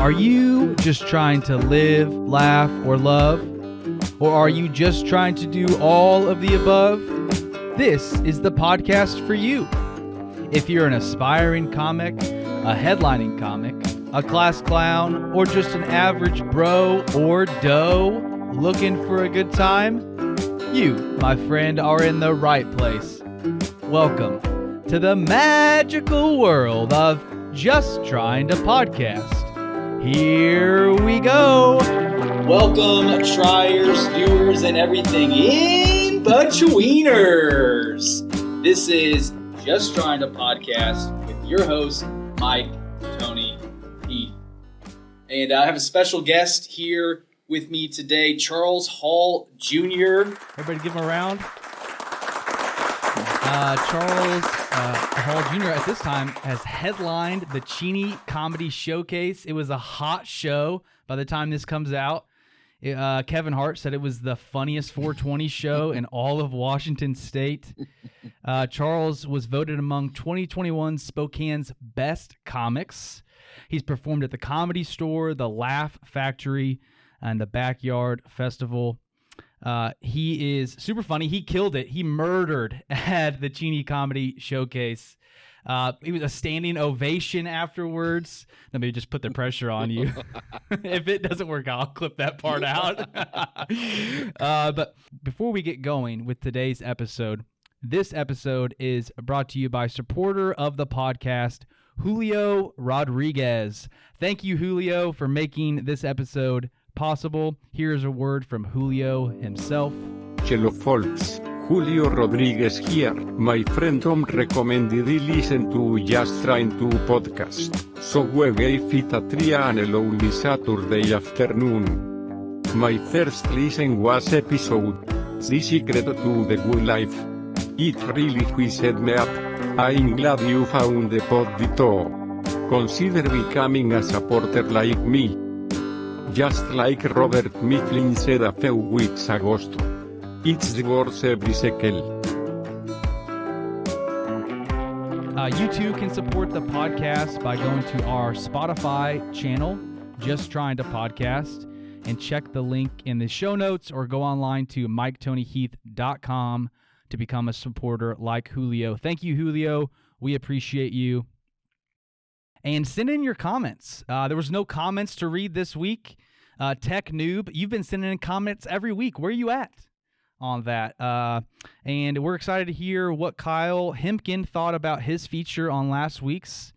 Are you just trying to live, laugh, or love? Or are you just trying to do all of the above? This is the podcast for you. If you're an aspiring comic, a headlining comic, a class clown, or just an average bro or doe looking for a good time, you, my friend, are in the right place. Welcome to the magical world of Just Trying to Podcast. Here we go. Welcome, triers, viewers, and everything in betweeners. This is Just Trying to Podcast with your host, Mike, Tony, Heath. And I have a special guest here with me today, Charles Hall Jr. Everybody give him a round. Charles Hall Jr. at this time has headlined the Cheney Comedy Showcase. It was a hot show by the time this comes out. Kevin Hart said it was the funniest 420 show in all of Washington State. Charles was voted among 2021 Spokane's best comics. He's performed at the Comedy Store, the Laugh Factory, and the Backyard Festival. He is super funny. He killed it. He murdered at the Cheney Comedy Showcase. It was a standing ovation afterwards. Let me just put the pressure on you. If it doesn't work out, I'll clip that part out. But before we get going with today's episode, this episode is brought to you by supporter of the podcast, Julio Rodriguez. Thank you, Julio, for making this episode possible. Here's a word from Julio himself. Hello folks, Julio Rodriguez here. My friend Tom recommended I listen to Just Trying to Podcast. So we gave it a try on a lonely Saturday afternoon. My first listen was episode The Secret to the Good Life. It really twisted me up. I'm glad you found the pod too. Consider becoming a supporter like me. Just like Robert Mifflin said a few weeks ago, it's worth every shekel. You too can support the podcast by going to our Spotify channel, Just Trying to Podcast, and check the link in the show notes or go online to miketonyheath.com to become a supporter like Julio. Thank you, Julio. We appreciate you. And send in your comments. There was no comments to read this week. Tech Noob, you've been sending in comments every week. Where are you at on that? And we're excited to hear what Kyle Hempkin thought about his feature on last week's.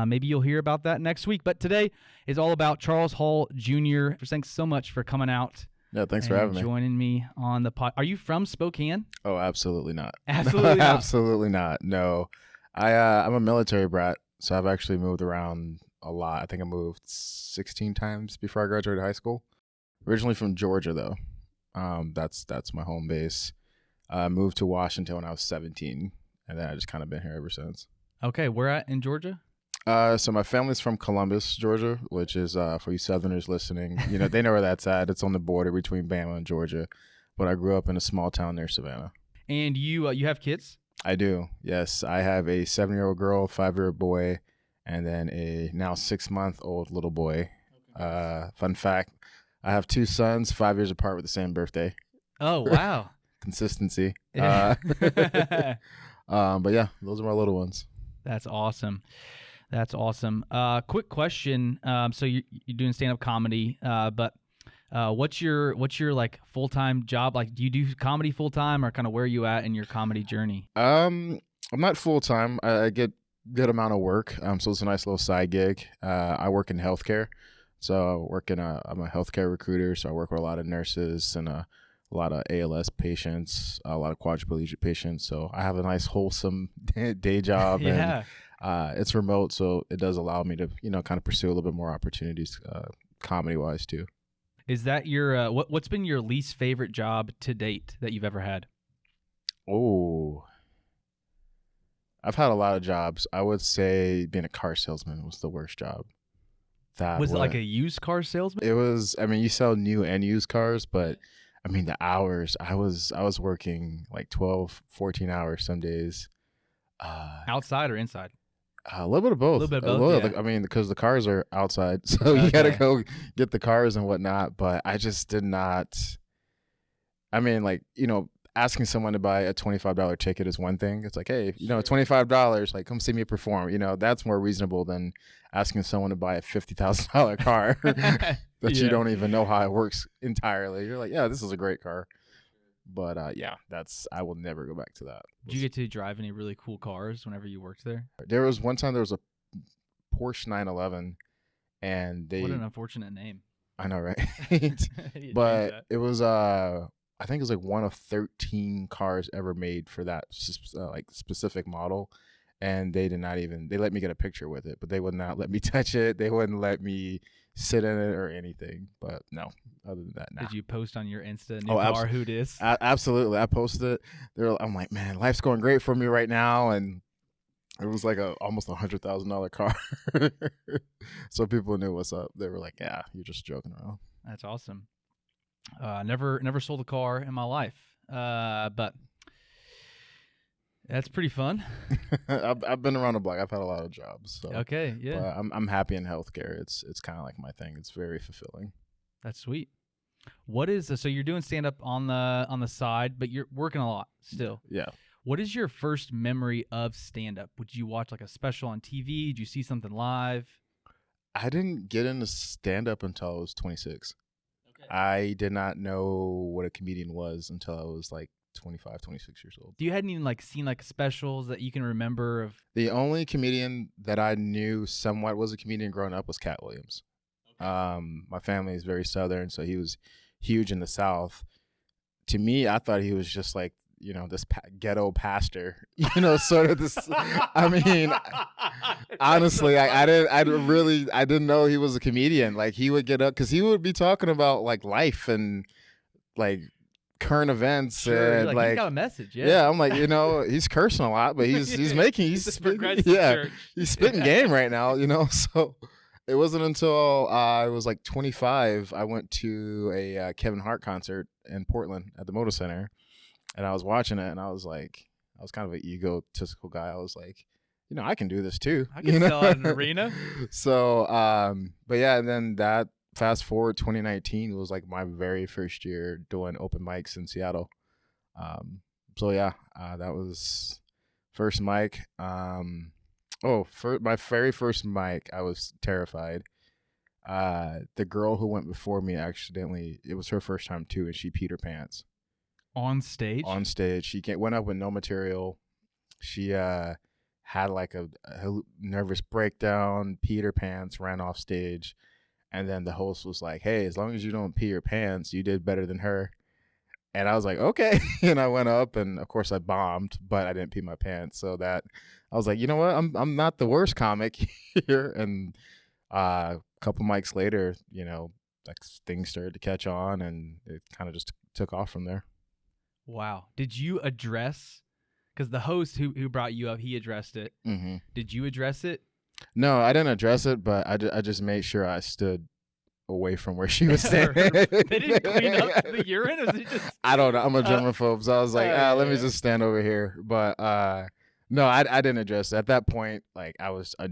Maybe you'll hear about that next week. But today is all about Charles Hall Jr. Thanks so much for coming out. Yeah, thanks for having me. Joining me on the pod. Are you from Spokane? Oh, absolutely not. Absolutely not. Absolutely not. No. I'm a military brat, so I've actually moved around a lot. I think I moved 16 times before I graduated high school. Originally from Georgia, though. That's my home base. I moved to Washington when I was 17, and then I just kind of been here ever since. Okay, where at in Georgia? So my family's from Columbus, Georgia, which is, for you Southerners listening, they know where that's at. It's on the border between Bama and Georgia. But I grew up in a small town near Savannah. And you have kids? I do, yes. I have a 7-year-old girl, 5-year-old boy, and then a now 6-month-old little boy. Fun fact, I have 2 sons, 5 years apart with the same birthday. Oh, wow. Consistency. Yeah. But yeah, those are my little ones. That's awesome. Quick question. So you're doing stand-up comedy, but what's your like full-time job? Like, do you do comedy full-time, or kind of where are you at in your comedy journey? I'm not full-time. I get good amount of work. So it's a nice little side gig. I work in healthcare. So I'm a healthcare recruiter. So I work with a lot of nurses and a lot of ALS patients, a lot of quadriplegic patients. So I have a nice wholesome day job. Yeah. And it's remote, so it does allow me to, kind of pursue a little bit more opportunities, comedy-wise too. Is that your what's been your least favorite job to date that you've ever had? Oh, I've had a lot of jobs. I would say being a car salesman was the worst job. Was it like a used car salesman? It was. I mean, you sell new and used cars, but I mean the hours. I was working like 12, 14 hours some days. Outside or inside? A little bit of both. A little bit of both, yeah. I mean, because the cars are outside, so you got to Okay. go get the cars and whatnot. But I just did not. I mean, like, asking someone to buy a $25 ticket is one thing. It's like, hey, Sure. $25, like, come see me perform. That's more reasonable than asking someone to buy a $50,000 car that you Yeah. don't even know how it works entirely. You're like, yeah, this is a great car. But I will never go back to that. Did you get to drive any really cool cars whenever you worked there? There was one time there was a Porsche 911, and What an unfortunate name. I know, right? You changed But that. it was I think it was like one of 13 cars ever made for that like specific model, and they let me get a picture with it, but they would not let me touch it. They wouldn't let me sit in it or anything. But no, other than that, nah. Did you post on your Insta new Oh, car who dis? Absolutely. I posted it. I'm like, man, life's going great for me right now, and it was like almost $100,000 car. So people knew what's up. They were like, yeah, you're just joking around. That's awesome. Never sold a car in my life, but that's pretty fun. I've been around the block. I've had a lot of jobs. So. Okay, yeah, But I'm happy in healthcare. It's kind of like my thing. It's very fulfilling. that's sweet. What is so you're doing stand up on the side, but you're working a lot still. Yeah. What is your first memory of stand up? Would you watch like a special on TV? Did you see something live? I didn't get into stand up until I was 26. Okay. I did not know what a comedian was until I was like 25, 26 years old. You hadn't even like seen like specials that you can remember of? The only comedian that I knew somewhat was a comedian growing up was Cat Williams. My family is very Southern, so he was huge in the South. To me, I thought he was just like, this ghetto pastor, sort of this. I mean, honestly, I didn't know he was a comedian. Like, he would get up because he would be talking about like life and like current events, Sure, and he's like got a message. yeah, I'm like, he's cursing a lot, but he's It's a progressive church. he's spitting game right now, So it wasn't until I was like 25, I went to a Kevin Hart concert in Portland at the Moda Center, and I was watching it, and I was kind of an egotistical guy. I was like, I can do this too. I can sell out an arena. So, but yeah, and then that fast forward 2019 was like my very first year doing open mics in Seattle. So yeah, that was first mic. For my very first mic, I was terrified. The girl who went before me it was her first time too, and she peed her pants. On stage? On stage. She went up with no material. She had like a nervous breakdown, peed her pants, ran off stage. And then the host was like, hey, as long as you don't pee your pants, you did better than her. And I was like, okay. And I went up, and of course I bombed, but I didn't pee my pants. So that I was like, you know what? I'm not the worst comic here. And a couple mics later, like things started to catch on, and it kind of just took off from there. Wow. Did you address? Because the host who brought you up, he addressed it. Mm-hmm. Did you address it? No, I didn't address it, but I just made sure I stood away from where she was standing. They didn't clean up the urine? Was it just... I don't know. I'm a germaphobe, so I was like, let me just stand over here. But no, I didn't address it. At that point, like I was a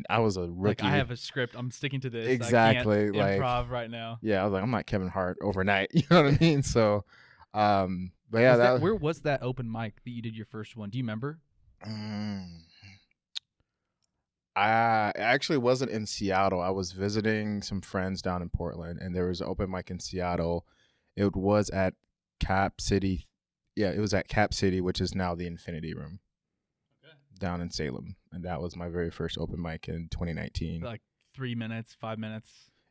rookie. Like, I have a script. I'm sticking to this. Exactly. I can't improv right now. Yeah, I was like, I'm not Kevin Hart overnight. You know what I mean? So, but yeah, where was that open mic that you did your first one? Do you remember? I actually wasn't in Seattle. I was visiting some friends down in Portland, and there was an open mic in Seattle. It was at Cap City. Yeah, it was at Cap City, which is now the Infinity Room. Okay. Down in Salem. And that was my very first open mic in 2019. Like 3 minutes, 5 minutes?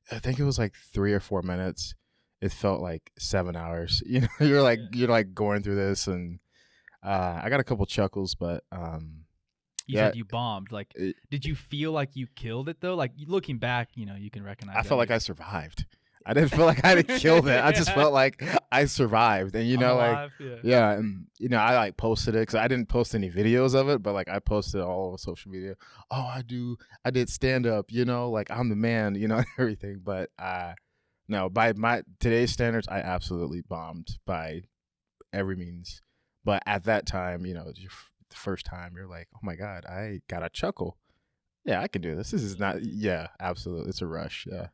I think it was like 3 or 4 minutes. It felt like 7 hours. You're like going through this, and I got a couple chuckles, but you said you bombed. Like, did you feel like you killed it though? Like, looking back, you can recognize. I felt like I survived. I didn't feel like I had killed it. I just felt like I survived, and alive, yeah, and I like posted it because I didn't post any videos of it, but like I posted all over social media. Oh, I did stand up. Like I'm the man. Everything. But no, by today's standards, I absolutely bombed by every means. But at that time, the first time, you're like, oh my God, I got a chuckle. Yeah, I can do this. This is not. Yeah, absolutely. It's a rush. Yeah.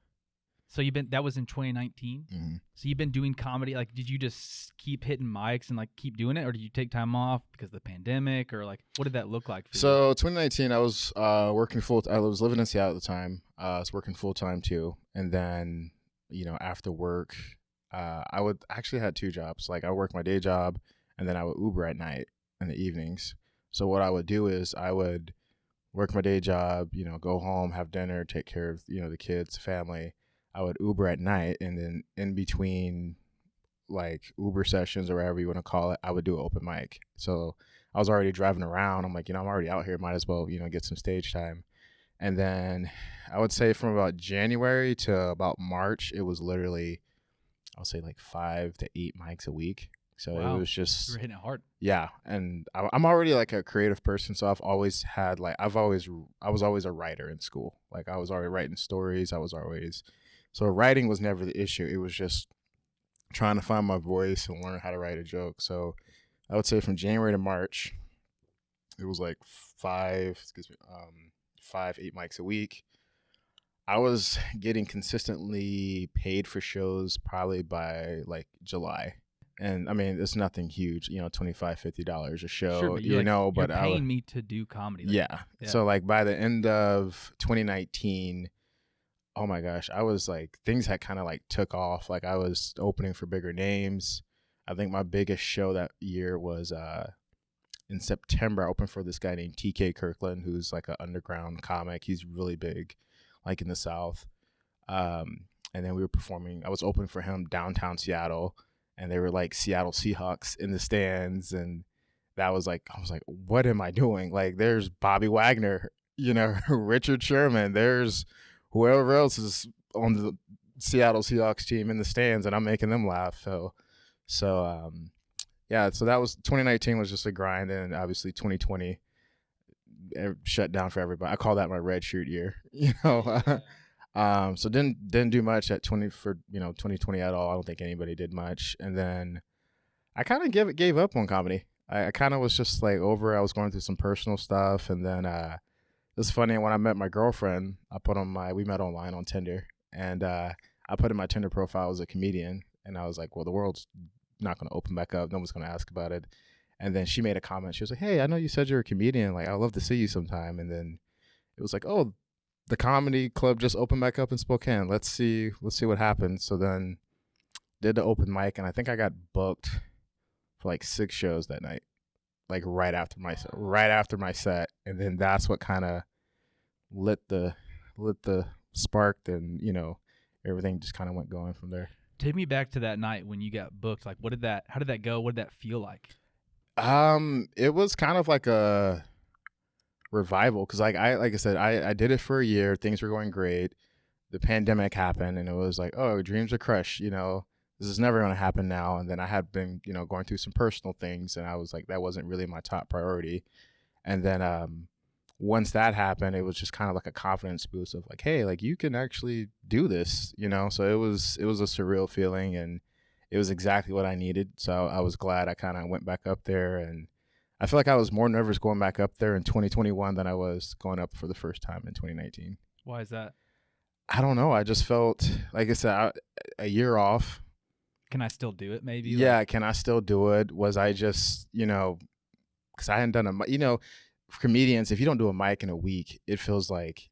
So that was in 2019. Mm-hmm. So you've been doing comedy. Like, did you just keep hitting mics and like keep doing it, or did you take time off because of the pandemic, or like what did that look like for you? So 2019, I was working full. I was living in Seattle at the time. I was working full time too, and then after work, I would actually had 2 jobs. Like I worked my day job, and then I would Uber at night in the evenings. So what I would do is I would work my day job, go home, have dinner, take care of the kids, family. I would Uber at night, and then in between like Uber sessions or whatever you want to call it, I would do an open mic. So I was already driving around. I'm like, I'm already out here. Might as well, get some stage time. And then I would say from about January to about March, it was literally, I'll say like 5 to 8 mics a week. So Wow. It was just, You were hitting it hard. yeah. And I'm already like a creative person. So I've always had like, I was always a writer in school. Like I was already writing stories. So writing was never the issue. It was just trying to find my voice and learn how to write a joke. So I would say from January to March, it was like 5, 8 mics a week. I was getting consistently paid for shows probably by like July. And I mean, it's nothing huge, $25, $50 a show, Sure, but you're but paying me to do comedy. Like, yeah. So like by the end of 2019, oh my gosh, I was like, things had kind of like took off. Like I was opening for bigger names. I think my biggest show that year was in September. I opened for this guy named TK Kirkland, who's like an underground comic. He's really big, like in the South. And then we were performing. I was opening for him downtown Seattle, and they were like Seattle Seahawks in the stands. And that was like, I was like, what am I doing? Like there's Bobby Wagner, Richard Sherman, there's whoever else is on the Seattle Seahawks team in the stands, and I'm making them laugh. So yeah. So that was 2019 was just a grind, and obviously 2020 shut down for everybody. I call that my red shirt year. So didn't do much at 2020 at all. I don't think anybody did much, and then I kind of gave up on comedy. I kind of was just like over. I was going through some personal stuff, and then it's funny, when I met my girlfriend, we met online on Tinder, and I put in my Tinder profile as a comedian, and I was like, well, the world's not going to open back up. No one's going to ask about it. And then she made a comment. She was like, hey, I know you said you're a comedian. Like, I'd love to see you sometime. And then it was like, oh, the comedy club just opened back up in Spokane. Let's see what happens. So then did the open mic, and I think I got booked for like 6 shows that night. Like right after my set, and then that's what kind of lit the spark, and everything just kind of went going from there. Take me back to that night when you got booked. Like, how did that go? What did that feel like? It was kind of like a revival, because like I said, I did it for a year. Things were going great. The pandemic happened, and it was like, oh, dreams are crushed. This is never going to happen now. And then I had been, going through some personal things, and I was like, that wasn't really my top priority. And then once that happened, it was just kind of like a confidence boost of like, hey, like you can actually do this, So it was a surreal feeling, and it was exactly what I needed. So I was glad I kind of went back up there, and I feel like I was more nervous going back up there in 2021 than I was going up for the first time in 2019. Why is that? I don't know. I just felt, like I said, a year off. Can I still do it? Maybe. Yeah. Can I still do it? Was I just, because I hadn't done for comedians, if you don't do a mic in a week, it feels like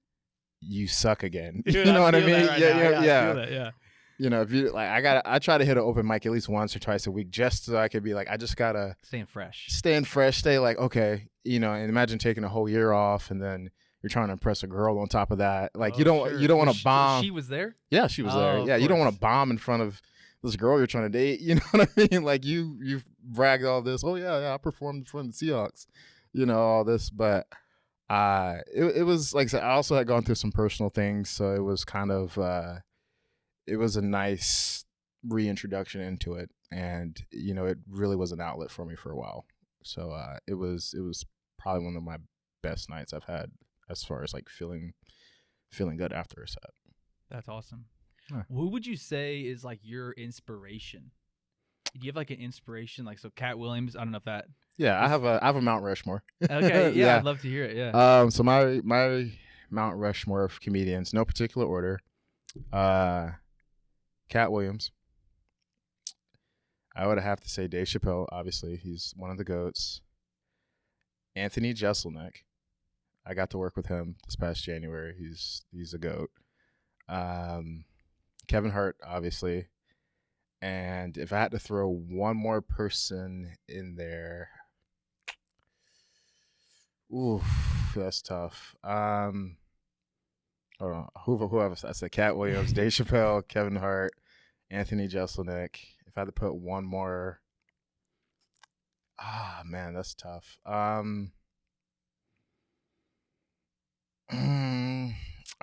you suck again. Dude, you know what I mean? Right Yeah. If you like, I try to hit an open mic at least once or twice a week, just so I could be like, I just gotta staying fresh, stay like, okay, and imagine taking a whole year off, and then you're trying to impress a girl on top of that. Like, you don't want to bomb. She was there? Yeah, she was there. Yeah, you don't want to bomb in front of this girl you're trying to date. You know what I mean? Like, you've bragged all this. Oh yeah, I performed in front of the Seahawks. All this, but it was like I said, I also had gone through some personal things, so it was kind of it was a nice reintroduction into it, and it really was an outlet for me for a while. So it was probably one of my best nights I've had, as far as like feeling good after a set. That's awesome. Huh. Who would you say is like your inspiration? Do you have like an inspiration? Like, so Cat Williams, I don't know if that. Yeah, I have a Mount Rushmore. Okay, yeah, Yeah. I'd love to hear it. Yeah. So my Mount Rushmore of comedians, no particular order. Cat Williams. I would have to say Dave Chappelle. Obviously, he's one of the GOATs. Anthony Jeselnik. I got to work with him this past January. He's a GOAT. Kevin Hart, obviously. And if I had to throw one more person in there, oof, that's tough. Hold on. Who else? I said Cat Williams, Dave Chappelle, Kevin Hart, Anthony Jeselnik. If I had to put one more, man, that's tough. I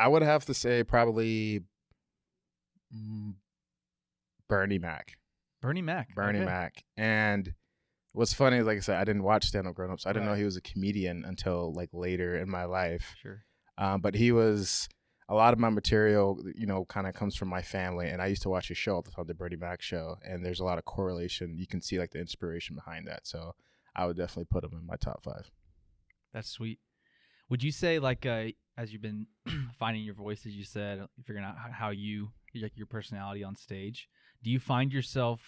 would have to say probably Bernie Mac. Bernie Mac. Bernie Okay. Mac. And what's funny is, like I said, I didn't watch stand-up growing up, so I didn't Right. know he was a comedian until like later in my life. Sure. But he was, a lot of my material, kind of comes from my family, and I used to watch his show all the time, the Bernie Mac show, and there's a lot of correlation. You can see like the inspiration behind that. So I would definitely put him in my top 5. That's sweet. Would you say, like, as you've been finding your voice, as you said, figuring out how you, like, your personality on stage, do you find yourself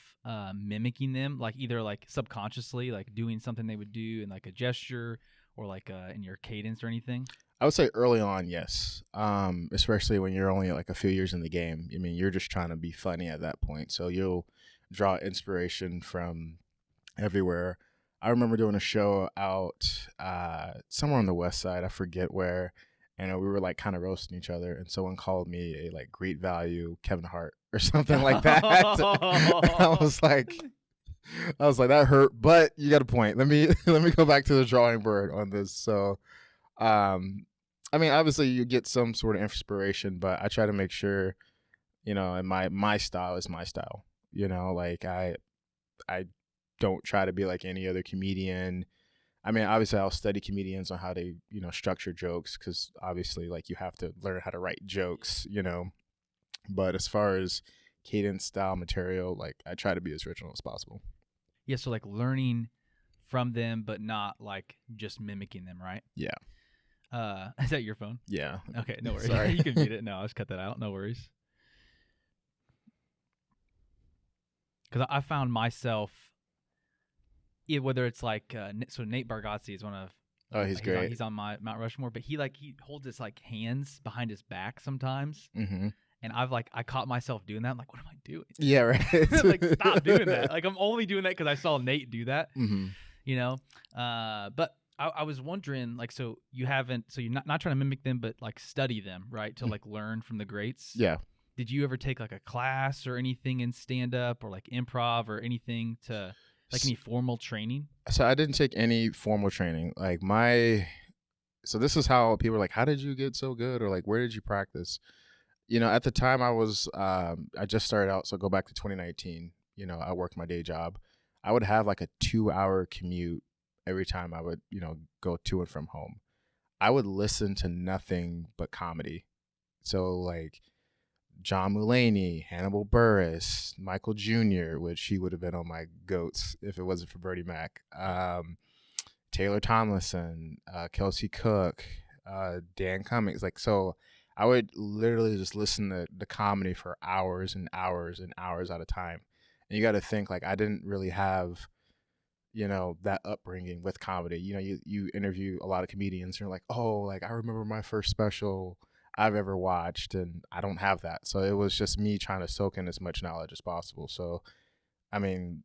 mimicking them, like either like subconsciously, like doing something they would do in like a gesture or like in your cadence or anything? I would say early on, yes. Especially when you're only like a few years in the game. I mean, you're just trying to be funny at that point. So you'll draw inspiration from everywhere. I remember doing a show out somewhere on the west side. I forget where. And we were like kind of roasting each other. And someone called me a like great value Kevin Hart or something like that. I was like, that hurt, but you got a point. Let me go back to the drawing board on this. So, I mean, obviously you get some sort of inspiration, but I try to make sure, and my style is my style. Like I don't try to be like any other comedian. I mean, obviously I'll study comedians on how they, structure jokes, because obviously like you have to learn how to write jokes, But as far as cadence, style, material, like I try to be as original as possible. Yeah, so like learning from them, but not like just mimicking them, right? Yeah. Is that your phone? Yeah. Okay, no worries. Sorry. You can mute it. No, I'll just cut that out. No worries. Because I found myself, whether it's like, so Nate Bargatze is one of, Oh, he's great. He's on my Mount Rushmore, but he holds his like hands behind his back sometimes. Mm-hmm. And I caught myself doing that. I'm like, what am I doing? Yeah, right. Like, stop doing that. Like, I'm only doing that because I saw Nate do that, Mm-hmm. But I was wondering, like, so you're not trying to mimic them, but like study them, right? To like learn from the greats. Yeah. Did you ever take like a class or anything in stand up or like improv or anything to like any formal training? So I didn't take any formal training. Like so this is how people are like, how did you get so good? Or like, where did you practice? At the time I was, I just started out. So go back to 2019, I worked my day job. I would have like a 2-hour commute every time I would, go to and from home. I would listen to nothing but comedy. So like John Mulaney, Hannibal Buress, Michael Jr., which he would have been on my GOATs if it wasn't for Bernie Mac. Taylor Tomlinson, Kelsey Cook, Dan Cummings. Like, so I would literally just listen to the comedy for hours and hours and hours at a time. And you got to think, like, I didn't really have, that upbringing with comedy. You interview a lot of comedians and you're like, oh, like, I remember my first special I've ever watched, and I don't have that. So it was just me trying to soak in as much knowledge as possible. So, I mean,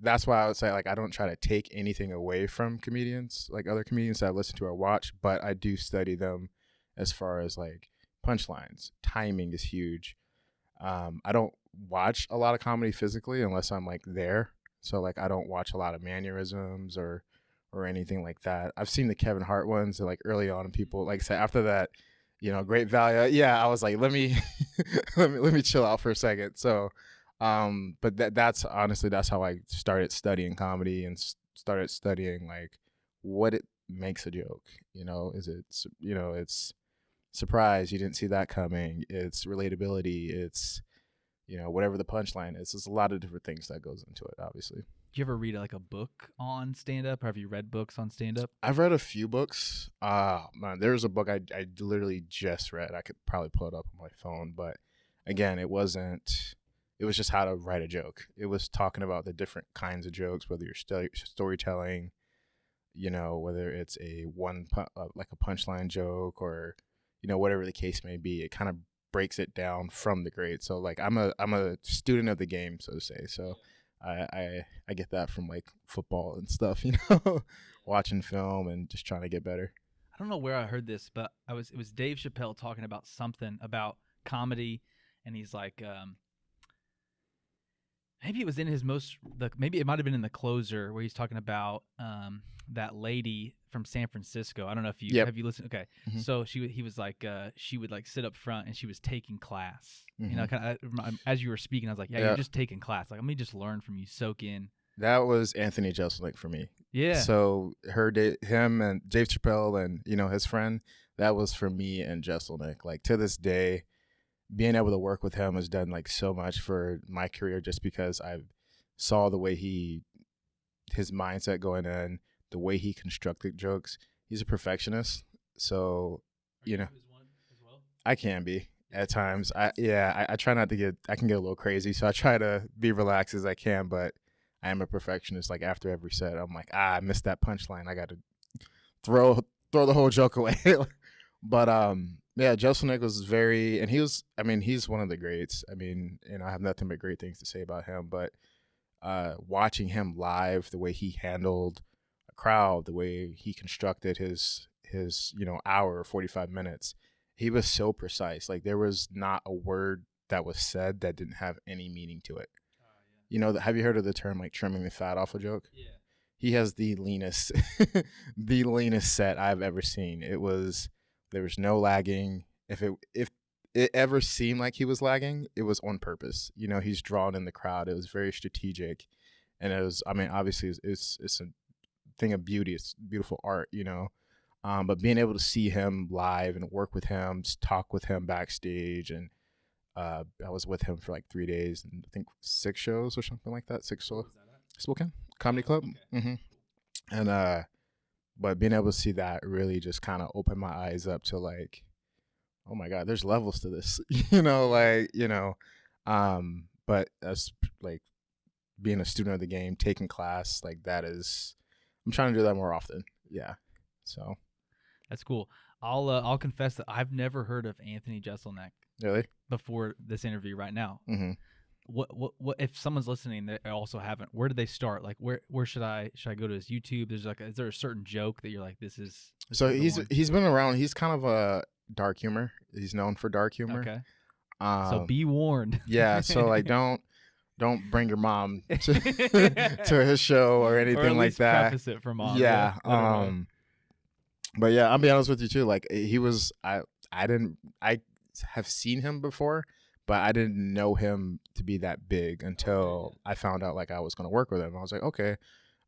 that's why I would say, like, I don't try to take anything away from comedians, like other comedians that I listen to or watch, but I do study them as far as like punchlines. Timing is huge. I don't watch a lot of comedy physically unless I'm like there. So like I don't watch a lot of mannerisms or anything like that. I've seen the Kevin Hart ones like early on, and people like say after that, great value. Yeah, I was like, let me let me chill out for a second. So, but that's honestly that's how I started studying comedy and started studying like what it makes a joke. Is it it's surprise, you didn't see that coming. It's relatability. It's whatever the punchline is. There's a lot of different things that goes into it, obviously. you ever read like a book on stand up, or have you read books on stand up? I've read a few books. Man, there's a book I literally just read. I could probably pull it up on my phone, but again, it was just how to write a joke. It was talking about the different kinds of jokes, whether you're storytelling, whether it's like a punchline joke, or whatever the case may be. It kind of breaks it down from the grade. So like I'm a student of the game, so to say. So I get that from like football and stuff, watching film and just trying to get better. I don't know where I heard this, but it was Dave Chappelle talking about something about comedy, and he's like, maybe it was in his maybe it might have been in the closer where he's talking about that lady from San Francisco. I don't know if you have you listened. Okay, so he was like she would like sit up front and she was taking class. Kind of as you were speaking, I was like, yeah, you're just taking class. Like, let me just learn from you, soak in. That was Anthony Jeselnik for me. Yeah. So him and Dave Chappelle and his friend, that was for me and Jeselnik. Like to this day, being able to work with him has done like so much for my career, just because I saw the way his mindset going in, the way he constructed jokes. He's a perfectionist, so Are you one as well? I can be at times. I try not to I can get a little crazy, so I try to be relaxed as I can, but I am a perfectionist. Like after every set, I'm like, I missed that punchline. I got to throw the whole joke away. But yeah, Jeselnik was and he's one of the greats. I mean, I have nothing but great things to say about him, but watching him live, the way he handled a crowd, the way he constructed his hour or 45 minutes, he was so precise. Like there was not a word that was said that didn't have any meaning to it. Have you heard of the term like trimming the fat off a joke? Yeah. He has the leanest set I've ever seen. There was no lagging. If it ever seemed like he was lagging, it was on purpose. He's drawn in the crowd. It was very strategic, and it was. I mean, obviously, it's a thing of beauty. It's beautiful art, But being able to see him live and work with him, just talk with him backstage, and I was with him for like 3 days and I think 6 shows or something like that. 6 shows. Spokane Comedy Club. Okay. And but being able to see that really just kind of opened my eyes up to like, oh my God, there's levels to this, but as like being a student of the game, taking class, like I'm trying to do that more often. Yeah. So that's cool. I'll confess that I've never heard of Anthony Jeselnik. Really? Before this interview right now. Mm-hmm. What if someone's listening that also haven't? Where do they start? Like where should I go to his YouTube? Is there a certain joke that you're like, this is? So he's been around. He's kind of a dark humor. He's known for dark humor. Okay. So be warned. Yeah. So like don't bring your mom to his show or anything or at like least that. Preface it for mom. Yeah. But yeah, I'll be honest with you too. Like he was. I have seen him before, but I didn't know him to be that big until I found out like I was going to work with him. I was like, okay,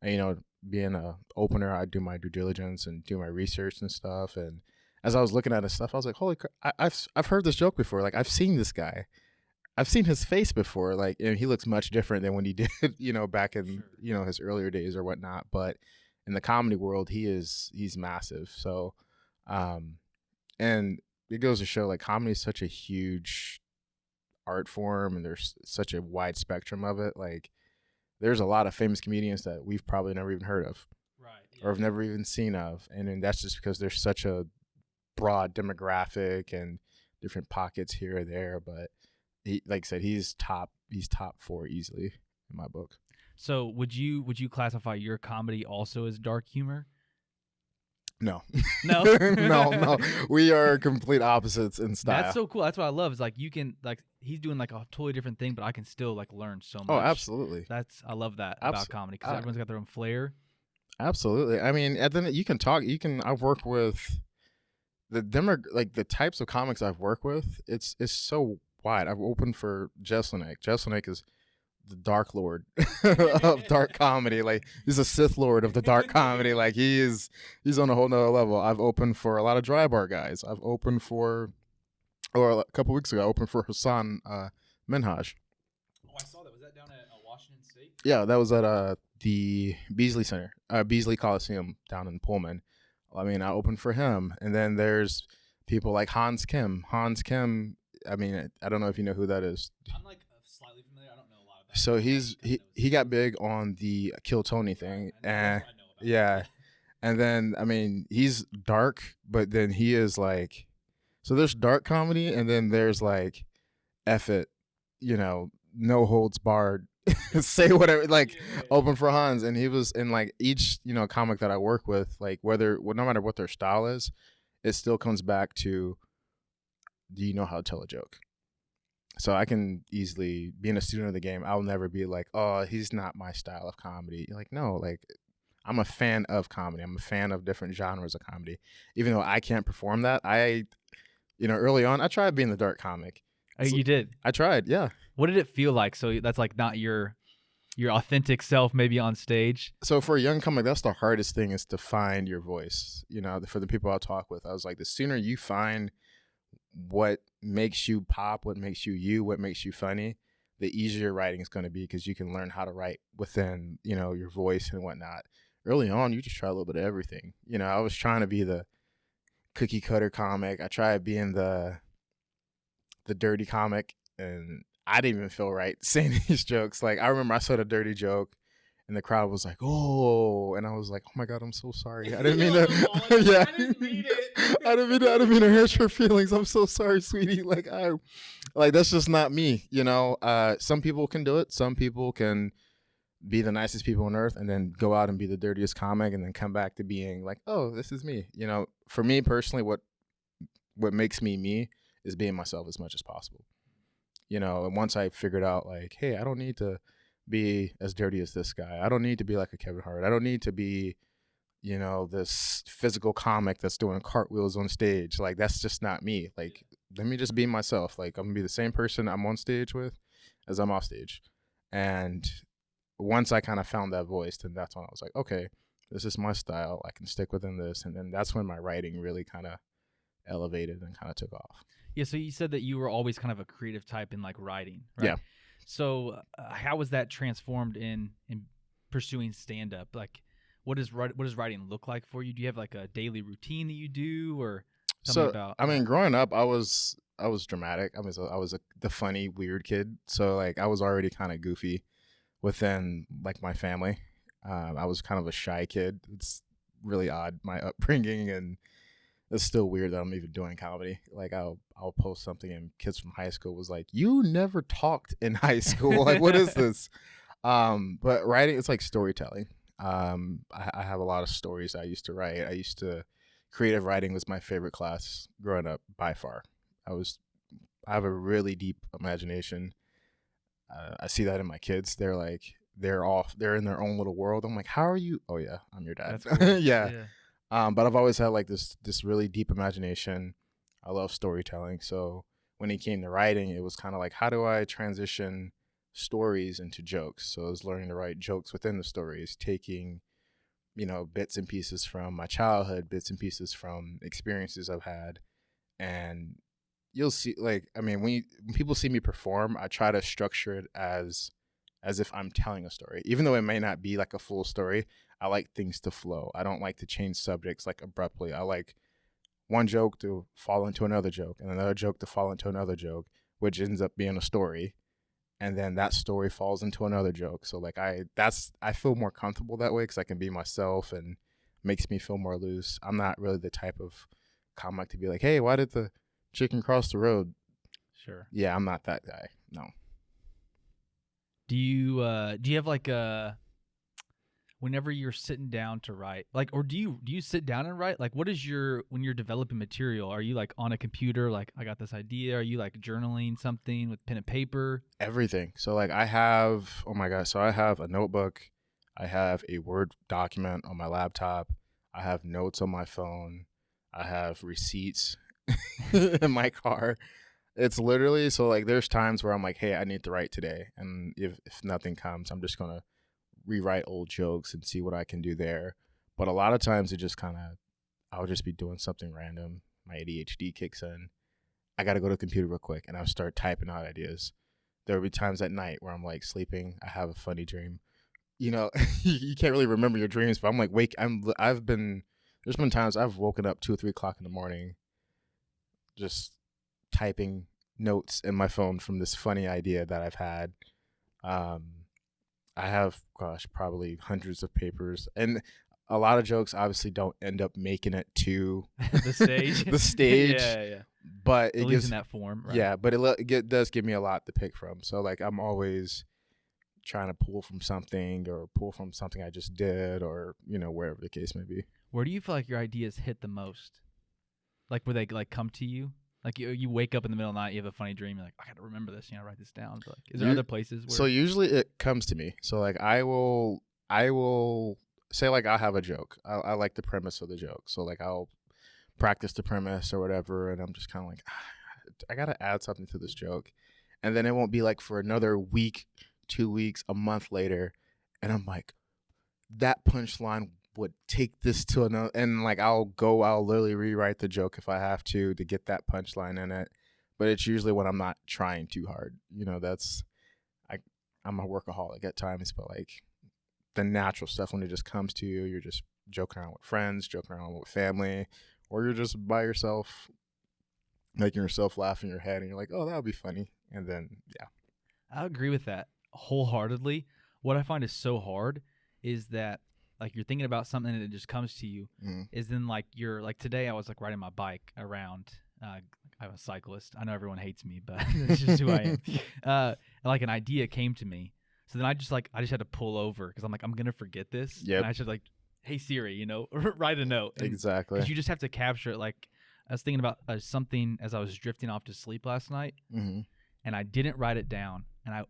and, being a opener, I do my due diligence and do my research and stuff. And as I was looking at his stuff, I was like, holy crap, I've heard this joke before. Like I've seen this guy, I've seen his face before. Like he looks much different than when he did, back in his earlier days or whatnot. But in the comedy world, he's massive. So, and it goes to show like comedy is such a huge art form and there's such a wide spectrum of it. Like there's a lot of famous comedians that we've probably never even heard of, right? Yeah. Or have never even seen of. And then that's just because there's such a broad demographic and different pockets here or there. But he, like I said, he's top 4 easily in my book. So would you classify your comedy also as dark humor? No. No? No. We are complete opposites in style. That's so cool. That's what I love. Is like you can like he's doing like a totally different thing, but I can still like learn so much. Oh, absolutely. I love that about comedy because everyone's got their own flair. Absolutely. I mean, you can talk. I've worked with the types of comics I've worked with. It's so wide. I've opened for Jeselnik. Jeselnik is the Dark Lord of dark comedy. Like he's a Sith Lord of the dark comedy. Like he's on a whole nother level. I've opened for a lot of dry bar guys. I've opened for, or a couple weeks ago, I opened for Hassan Minhaj. Oh, I saw that. Was that down at Washington State? Yeah, that was at the Beasley Coliseum down in Pullman. I mean, I opened for him, and then there's people like Hans Kim. Hans Kim. I mean, I don't know if you know who that is. I'm like slightly familiar. I don't know a lot about. So he got big on the Kill Tony thing, and yeah, and then I mean he's dark, but then he is like, so there's dark comedy, and then there's like, F it, no holds barred, say whatever, like open for Hans, and he was in like each comic that I work with, like no matter what their style is, it still comes back to, do you know how to tell a joke? So I can easily, being a student of the game, I'll never be like, oh, he's not my style of comedy. Like, no, like I'm a fan of comedy. I'm a fan of different genres of comedy. Even though I can't perform that, early on, I tried being the dark comic. Oh, you did? I tried, yeah. What did it feel like? So that's like not your authentic self maybe on stage? So for a young comic, that's the hardest thing, is to find your voice. For the people I talk with, I was like, the sooner you find what makes you pop, what makes you, what makes you funny, the easier writing is going to be, because you can learn how to write within, your voice and whatnot. Early on, you just try a little bit of everything. I was trying to be the cookie cutter comic. I tried being the dirty comic, and I didn't even feel right saying these jokes. Like, I remember I said a dirty joke, and the crowd was like, "Oh," and I was like, "Oh my God, I'm so sorry. I didn't mean to." Yeah, I didn't mean it. I didn't mean to hurt your feelings. I'm so sorry, sweetie. Like, that's just not me. Some people can do it. Some people can be the nicest people on earth, and then go out and be the dirtiest comic, and then come back to being like, "Oh, this is me." For me personally, what makes me is being myself as much as possible. And once I figured out, like, hey, I don't need to be as dirty as this guy. I don't need to be like a Kevin Hart. I don't need to be, this physical comic that's doing cartwheels on stage. Like, that's just not me. Like, let me just be myself. Like, I'm gonna be the same person I'm on stage with as I'm off stage. And once I kind of found that voice, then that's when I was like, okay, this is my style. I can stick within this. And then that's when my writing really kind of elevated and kind of took off. Yeah, so you said that you were always kind of a creative type in like writing, right? Yeah. So how was that transformed in pursuing stand-up? Like, what does writing look like for you? Do you have like a daily routine that you do, or tell me about? I mean, growing up, I was dramatic. I was the funny, weird kid. So like, I was already kind of goofy within like my family. I was kind of a shy kid. It's really odd, my upbringing, and it's still weird that I'm even doing comedy. Like, I'll post something, and kids from high school was like, "You never talked in high school. Like, what is this?" But writing, it's like storytelling. I have a lot of stories I used to write. Creative writing was my favorite class growing up by far. I have a really deep imagination. I see that in my kids. They're in their own little world. I'm like, how are you? Oh yeah, I'm your dad. That's cool. Yeah. But I've always had like this really deep imagination. I love storytelling. So when it came to writing, it was kind of like, how do I transition stories into jokes? So I was learning to write jokes within the stories, taking, bits and pieces from my childhood, bits and pieces from experiences I've had. And you'll see, like, I mean, when people see me perform, I try to structure it as if I'm telling a story, even though it may not be like a full story. I like things to flow. I don't like to change subjects like abruptly. I like one joke to fall into another joke, and another joke to fall into another joke, which ends up being a story. And then that story falls into another joke. So like, I feel more comfortable that way, because I can be myself, and makes me feel more loose. I'm not really the type of comic to be like, hey, why did the chicken cross the road? Sure. Yeah, I'm not that guy. No. Do you have like whenever you're sitting down to write, like, or do you sit down and write? Like, what is when you're developing material, are you like on a computer, like, I got this idea? Are you like journaling something with pen and paper? Everything. So like, I have a notebook, I have a Word document on my laptop, I have notes on my phone, I have receipts in my car. It's literally, so like, there's times where I'm like, hey, I need to write today. And if nothing comes, I'm just going to rewrite old jokes and see what I can do there. But a lot of times it just I'll just be doing something random. My ADHD kicks in. I got to go to the computer real quick, and I'll start typing out ideas. There will be times at night where I'm like sleeping. I have a funny dream. you know, you can't really remember your dreams. But I'm like, there's been times I've woken up 2 or 3 o'clock in the morning, just typing notes in my phone from this funny idea that I've had. I have, probably hundreds of papers, and a lot of jokes obviously don't end up making it to the stage. the stage. Yeah. But At it least gives in that form, right? Yeah, but it does give me a lot to pick from. So like I'm always trying to pull from something I just did, or wherever the case may be. Where do you feel like your ideas hit the most? Like where they like come to you? Like you wake up in the middle of the night, you have a funny dream, you're like, I got to remember this, write this down. But like, is there other places where? So usually it comes to me. So like I will say like I'll have a joke. I like the premise of the joke. So like I'll practice the premise or whatever, and I'm just kind of like, I got to add something to this joke. And then it won't be like for another week, 2 weeks, a month later, and I'm like, that punchline would take this to another, and like I'll literally rewrite the joke if I have to get that punchline in it. But it's usually when I'm not trying too hard. I'm a workaholic at times, but like the natural stuff, when it just comes to you, you're just joking around with friends, joking around with family, or you're just by yourself, making yourself laugh in your head, and you're like, oh, that would be funny. And then, yeah. I agree with that wholeheartedly. What I find is so hard is that like you're thinking about something and it just comes to you. Is then like you're like, today I was like riding my bike around. I'm a cyclist. I know everyone hates me, but it's just who I am. Like an idea came to me. So then I just had to pull over because I'm like, I'm going to forget this. Yep. And I should like, hey Siri, write a note. And, exactly. Because you just have to capture it. Like I was thinking about something as I was drifting off to sleep last night, and I didn't write it down. And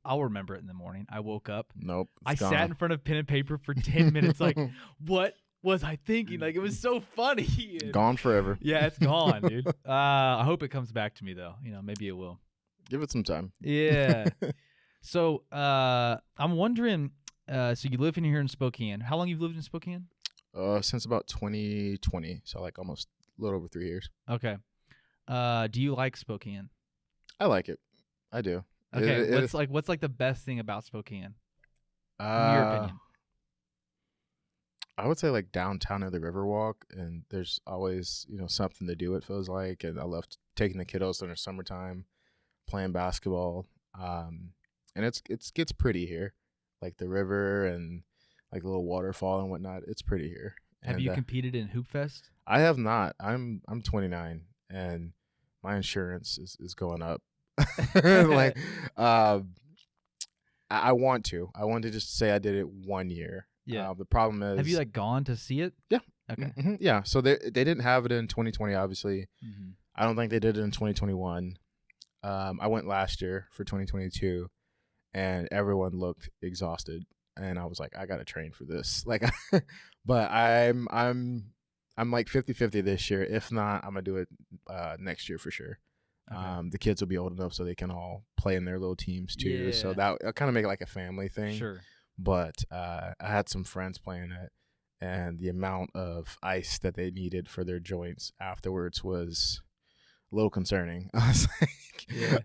I'll remember it in the morning. I woke up. Nope. I sat in front of pen and paper for 10 minutes. Like, what was I thinking? Like, it was so funny. Gone forever. Yeah, it's gone, dude. I hope it comes back to me though. Maybe it will. Give it some time. Yeah. So I'm wondering. So you live in here in Spokane. How long you've lived in Spokane? Since about 2020. So like almost a little over 3 years. Okay. Do you like Spokane? I like it. I do. Okay. What's the best thing about Spokane? In your opinion. I would say like downtown at the Riverwalk, and there's always something to do. It feels like, and I love taking the kiddos in the summertime, playing basketball. And it gets pretty here, like the river and like a little waterfall and whatnot. It's pretty here. Have you competed in Hoop Fest? I have not. I'm 29, and my insurance is going up. Like, I want to just say I did it 1 year. Yeah. The problem is, have you like gone to see it? Yeah. Okay. Mm-hmm. Yeah. So they didn't have it in 2020, obviously. Mm-hmm. I don't think they did it in 2021. I went last year for 2022, and everyone looked exhausted, and I was like, I got to train for this. Like, but I'm like 50-50 this year. If not, I'm gonna do it next year for sure. Okay. The kids will be old enough so they can all play in their little teams too. Yeah. So that'll kind of make it like a family thing. Sure. But I had some friends playing it, and the amount of ice that they needed for their joints afterwards was a little concerning. I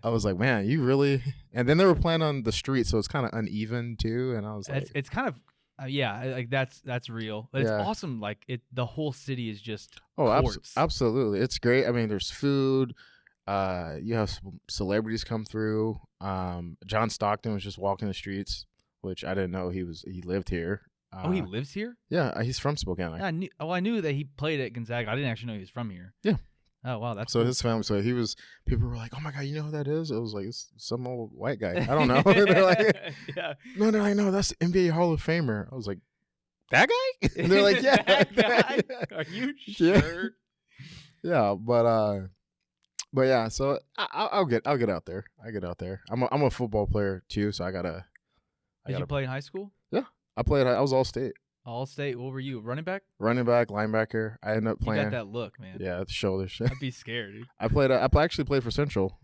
was like, man, you really? And then they were playing on the street, so it's kind of uneven too. And I was like, it's kind of. Like that's real. But it's awesome. Like the whole city is just courts. Absolutely. It's great. I mean, there's food. You have some celebrities come through. John Stockton was just walking the streets, which I didn't know he lived here. He lives here? Yeah, he's from Spokane. Yeah, I knew that he played at Gonzaga. I didn't actually know he was from here. Yeah. Oh wow, that's so cool. His family. So people were like, "Oh my god, you know who that is?" I was like, "It's some old white guy." I don't know. They're like, yeah. No, I know that's the NBA Hall of Famer. I was like, that guy? And they're like, yeah. That guy? Are you sure? Yeah, but yeah. So I'll get out there. I get out there. I'm a football player too, so I gotta. Did you play in high school? Yeah, I played. I was all state. All state. What were you? Running back? Running back, linebacker. I ended up playing. You got that look, man. Yeah, the shoulders. I'd be scared, dude. I actually played for Central.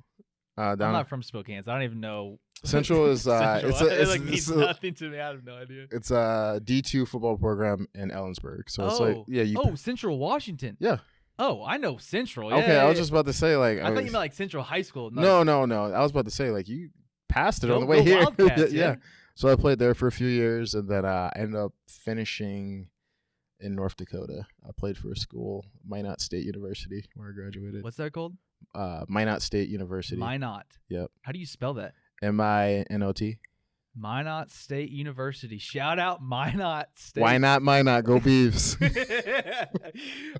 I'm not from Spokane, so I don't even know. Central is Central. it means nothing to me. I have no idea. It's a D2 football program in Ellensburg. So it's like Central Washington. Yeah. Oh, I know Central. Okay, I was just about to say like I thought you meant like Central High School. No. I was about to say like you passed it on the way here. Wildcats, yeah. So I played there for a few years, and then I ended up finishing in North Dakota. I played for a school, Minot State University, where I graduated. What's that called? Minot State University. Minot. Yep. How do you spell that? MINOT. Minot State University. Shout out Minot State. Why not Minot? Go Beavs.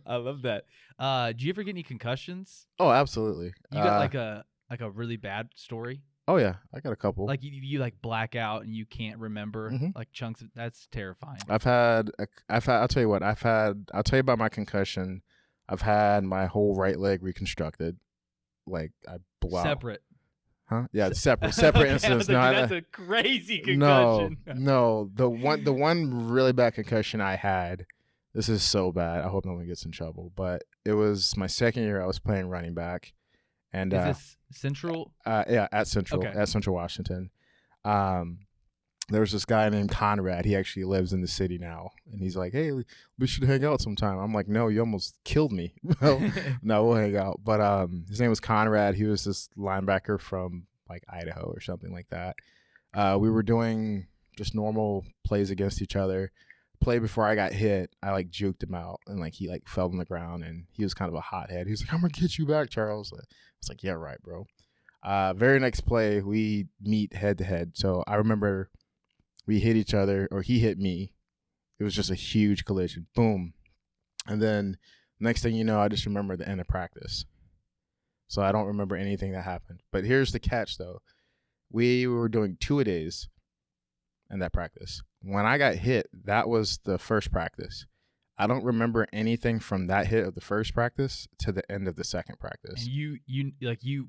I love that. Do you ever get any concussions? Oh, absolutely. You got like a really bad story? Oh yeah, I got a couple. Like you like black out and you can't remember like chunks of, that's terrifying. I'll tell you what, I'll tell you about my concussion. I've had my whole right leg reconstructed. Like I blew out. Separate. Huh? Yeah, separate incidents. No, that's a crazy concussion. No. The one really bad concussion I had. This is so bad. I hope no one gets in trouble. But it was my second year. I was playing running back, and is this Central? Yeah, at Central, Okay. at Central Washington. There was this guy named Conrad. He actually lives in the city now, and he's like, "Hey, we should hang out sometime." I'm like, "No, you almost killed me." No, we'll hang out. But his name was Conrad. He was this linebacker from like Idaho or something like that. We were doing just normal plays against each other. Play before I got hit, I like juked him out, and like he like fell on the ground, and he was kind of a hothead. He was like, "I'm gonna get you back, Charles." I was like, "Yeah, right, bro." Very next play, we meet head to head. So I remember we hit each other, or he hit me. It was just a huge collision. Boom. And then next thing you know, I just remember the end of practice. So I don't remember anything that happened. But here's the catch, though. We were doing 2-a-days in that practice. When I got hit, that was the first practice. I don't remember anything from that hit of the first practice to the end of the second practice. And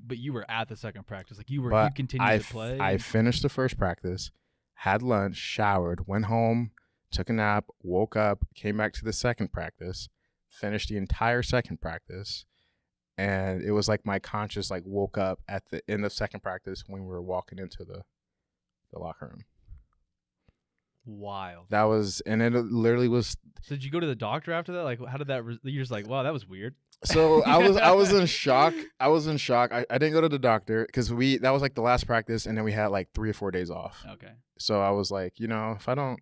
but you were at the second practice. Like you continued to play. I finished the first practice, had lunch, showered, went home, took a nap, woke up, came back to the second practice, finished the entire second practice, and it was like my conscious like woke up at the end of second practice when we were walking into the locker room. Wild. That was, and it literally was. So did you go to the doctor after that? Like, how did that? You're just like, wow, that was weird. So I was in shock. I didn't go to the doctor because that was like the last practice, and then we had like 3 or 4 days off. Okay. So I was like, if I don't,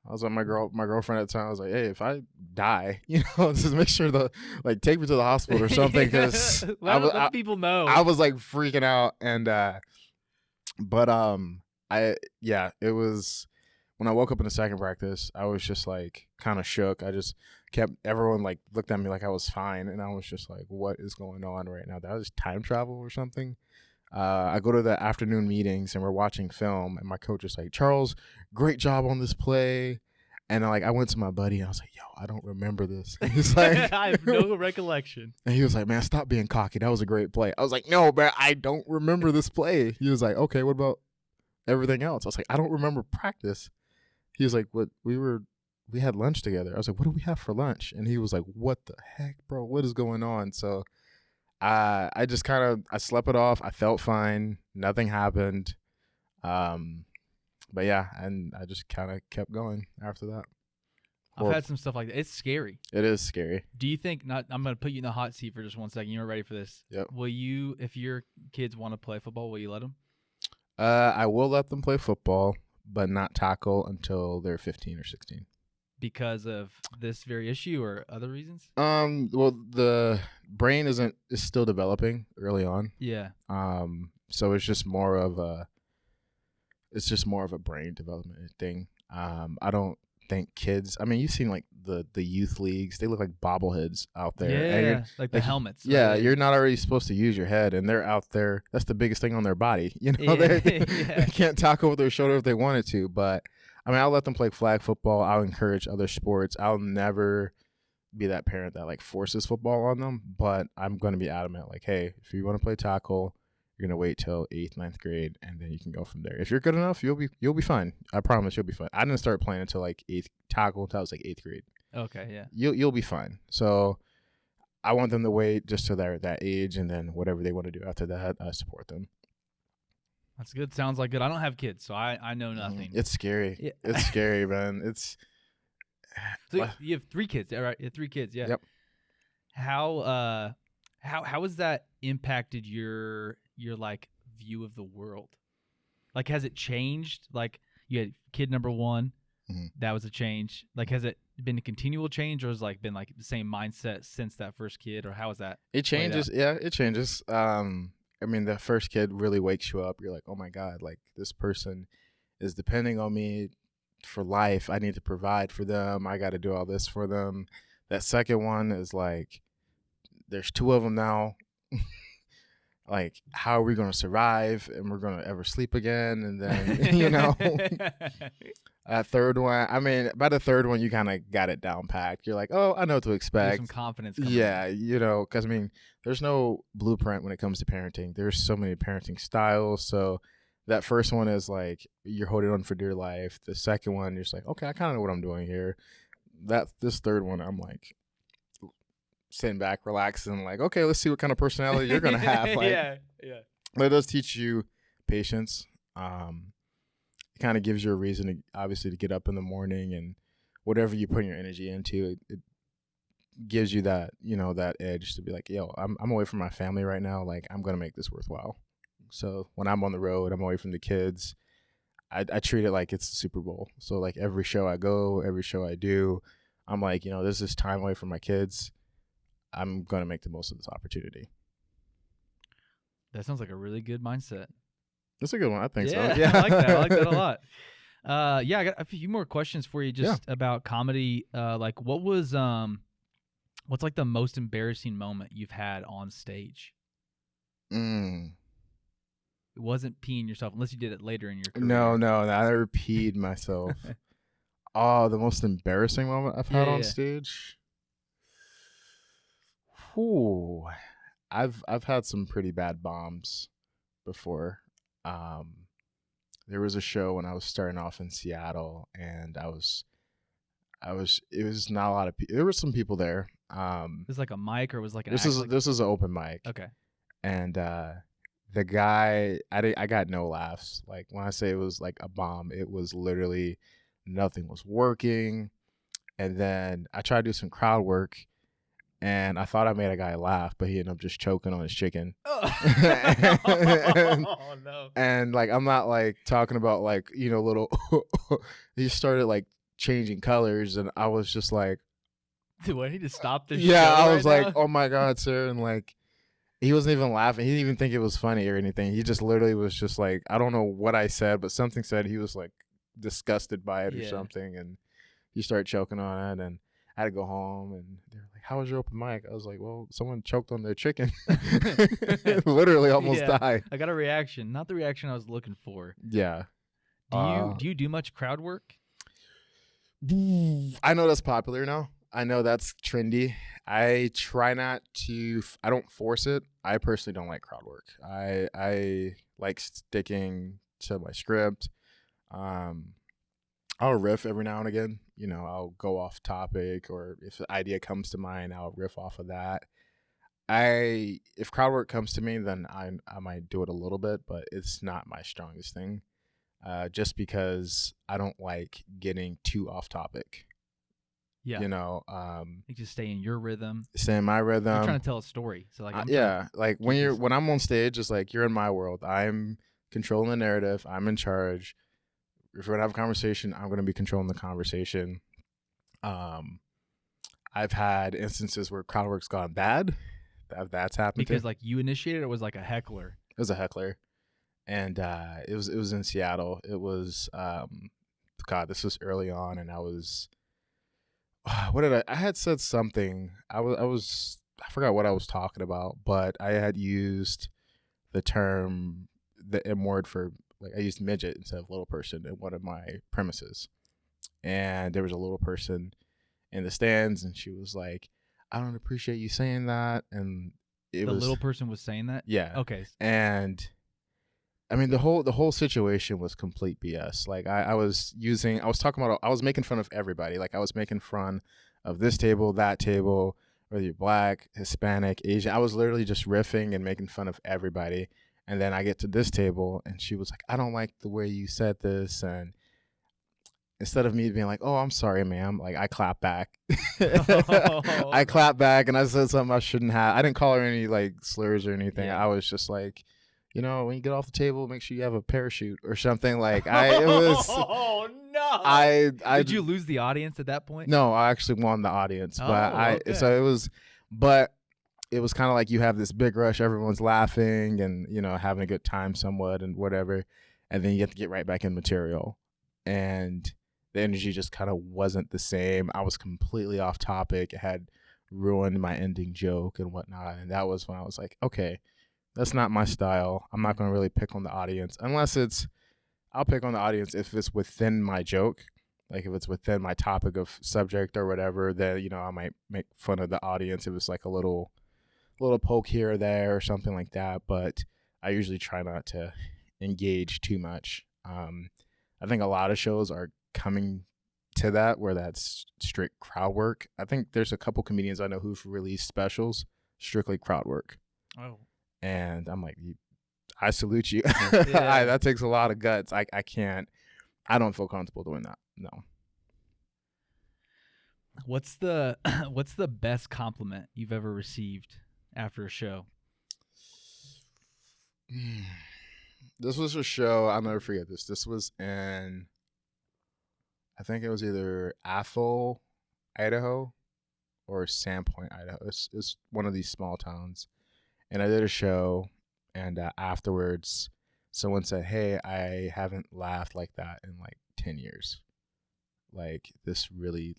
I was with my girlfriend at the time. I was like, hey, if I die, just make sure to like take me to the hospital or something, because let people know. I was like freaking out, and it was. When I woke up in the second practice, I was just like kind of shook. I just everyone like looked at me like I was fine. And I was just like, what is going on right now? That was time travel or something. I go to the afternoon meetings and we're watching film, and my coach is like, Charles, great job on this play. And like, I went to my buddy and I was like, yo, I don't remember this. And he's like, I have no recollection. And he was like, man, stop being cocky. That was a great play. I was like, no, man, I don't remember this play. He was like, okay, what about everything else? I was like, I don't remember practice. He was like, "What? We had lunch together." I was like, "What do we have for lunch?" And he was like, "What the heck, bro? What is going on?" So, I just I slept it off. I felt fine. Nothing happened. But yeah, and I just kind of kept going after that. I've had some stuff like that. It's scary. It is scary. Do you think? I'm going to put you in the hot seat for just 1 second. You're ready for this? Yep. Will you, if your kids want to play football, will you let them? I will let them play football, but not tackle until they're 15 or 16. Because of this very issue or other reasons? Well, the brain is still developing early on. Yeah. So it's just more of a brain development thing. I don't think kids. I mean, you've seen like the youth leagues. They look like bobbleheads out there. Yeah, like the helmets. Yeah, right? You're not already supposed to use your head, and they're out there. That's the biggest thing on their body. They can't tackle with their shoulder if they wanted to. But I mean, I'll let them play flag football. I'll encourage other sports. I'll never be that parent that like forces football on them. But I'm going to be adamant, like, hey, if you want to play tackle, you're going to wait till 8th, 9th grade, and then you can go from there. If you're good enough, you'll be fine. I promise you'll be fine. I didn't start playing until like 8th tackle until I was like 8th grade. Okay, yeah. You'll be fine. So I want them to wait just till they're at that age, and then whatever they want to do after that, I support them. That's good. Sounds like good. I don't have kids, so I know nothing. It's scary. Yeah. It's scary, man. It's so you have 3 kids, right? You have 3 kids, yeah. Yep. How has that impacted your like view of the world? Like, has it changed? Like, you had kid number 1. Mhm. That was a change. Like, has it been a continual change, or has like been like the same mindset since that first kid, or how is that? It changes. Yeah, it changes. I mean, the first kid really wakes you up. You're like, oh my God, like this person is depending on me for life. I need to provide for them. I got to do all this for them. That second one is like, there's 2 of them now. Like, how are we going to survive? And we're going to ever sleep again? And then, you know, that third one, I mean, by the third one, you kind of got it down packed. You're like, oh, I know what to There's expect. some confidence. Coming Yeah, in. you know, because I mean, there's no blueprint when it comes to parenting. There's so many parenting styles. So that first one is like, you're holding on for dear life. The second one, you're just like, okay, I kind of know what I'm doing here. This third one, I'm like, sitting back, relaxing, like, okay, let's see what kind of personality you're gonna have. Like, yeah. but it does teach you patience. It kind of gives you a reason to obviously to get up in the morning, and whatever you put your energy into, it gives you that, you know, that edge to be like, yo, I'm away from my family right now. Like, I'm gonna make this worthwhile. So when I'm on the road, I'm away from the kids. I treat it like it's the Super Bowl. So like every show I go, every show I do, I'm like, you know, this is time away from my kids. I'm going to make the most of this opportunity. That sounds like a really good mindset. That's a good one. I think Yeah, so. Yeah. I like that. I like that a lot. Yeah, I got a few more questions for you just about comedy. Like, what's like the most embarrassing moment you've had on stage? It wasn't peeing yourself, unless you did it later in your career. No, I never peed myself. Oh, the most embarrassing moment I've had on stage? Ooh, I've had some pretty bad bombs before. There was a show when I was starting off in Seattle, and it was not a lot of people. There were some people there. It was like a mic, or was like an this is an open mic. Okay. And the guy, I got no laughs. Like, when I say it was like a bomb, it was literally nothing was working. And then I tried to do some crowd work, and I thought I made a guy laugh, but he ended up just choking on his chicken. Oh no. And like, I'm not like talking about like, you know, little he started like changing colors, and I was just like, Do I need to stop this show yeah, I right was like, now? oh my God, sir. And like, he wasn't even laughing. He didn't even think it was funny or anything. He just literally was just like, I don't know what I said, but something said he was like disgusted by it or something. And he started choking on it, and I had to go home, and they were like, how was your open mic? I was like, well, someone choked on their chicken. Literally almost died. I got a reaction, not the reaction I was looking for. Yeah. Do you do much crowd work? I know that's popular now. I know that's trendy. I try not to. I don't force it. I personally don't like crowd work. I like sticking to my script. I'll riff every now and again. You know, I'll go off topic, or if an idea comes to mind, I'll riff off of that. If crowd work comes to me, then I might do it a little bit, but it's not my strongest thing. Just because I don't like getting too off topic. Yeah. You know, You just stay in your rhythm. stay in my rhythm. You're trying to tell a story. So like like when I'm on stage, it's like you're in my world. I'm controlling the narrative. I'm in charge. If we're gonna have a conversation, I'm gonna be controlling the conversation. I've had instances where crowd work's gone bad. That's happened because like you initiated, it was like a heckler. It was a heckler, and it was in Seattle. It was God, this was early on, and I was. What did I had said something. I forgot what I was talking about, but I had used the term, the M word for, like, I used midget instead of little person in one of my premises. And there was a little person in the stands, and she was like, I don't appreciate you saying that. And the little person was saying that? Yeah. Okay. And I mean, the whole situation was complete BS. Like, I was making fun of everybody. Like, I was making fun of this table, that table, whether you're black, Hispanic, Asian. I was literally just riffing and making fun of everybody. And then I get to this table, and she was like, I don't like the way you said this. And instead of me being like, oh, I'm sorry, ma'am, like, I clap back. I clap back, and I said something I shouldn't have. I didn't call her any like slurs or anything. Yeah. I was just like, when you get off the table, make sure you have a parachute or something. Like it was. Oh no! I Did you lose the audience at that point? No, I actually won the audience, but okay. so it was, but it was kind of like you have this big rush, everyone's laughing and having a good time somewhat and whatever, and then you have to get right back in material, and the energy just kind of wasn't the same. I was completely off topic. It had ruined my ending joke and whatnot, and that was when I was like, okay, that's not my style. I'm not going to really pick on the audience unless I'll pick on the audience if it's within my joke. Like if it's within my topic of subject or whatever, then, I might make fun of the audience. It was like a little poke here or there or something like that. But I usually try not to engage too much. I think a lot of shows are coming to that where that's strict crowd work. I think there's a couple comedians I know who've released specials strictly crowd work. Oh. And I'm like, I salute you. Yeah. That takes a lot of guts. I can't. I don't feel comfortable doing that. No. What's the best compliment you've ever received after a show? This was a show. I'll never forget this. This was in, I think it was either Athol, Idaho, or Sandpoint, Idaho. It's one of these small towns. And I did a show, and afterwards, someone said, "Hey, I haven't laughed like that in like 10 years. Like this really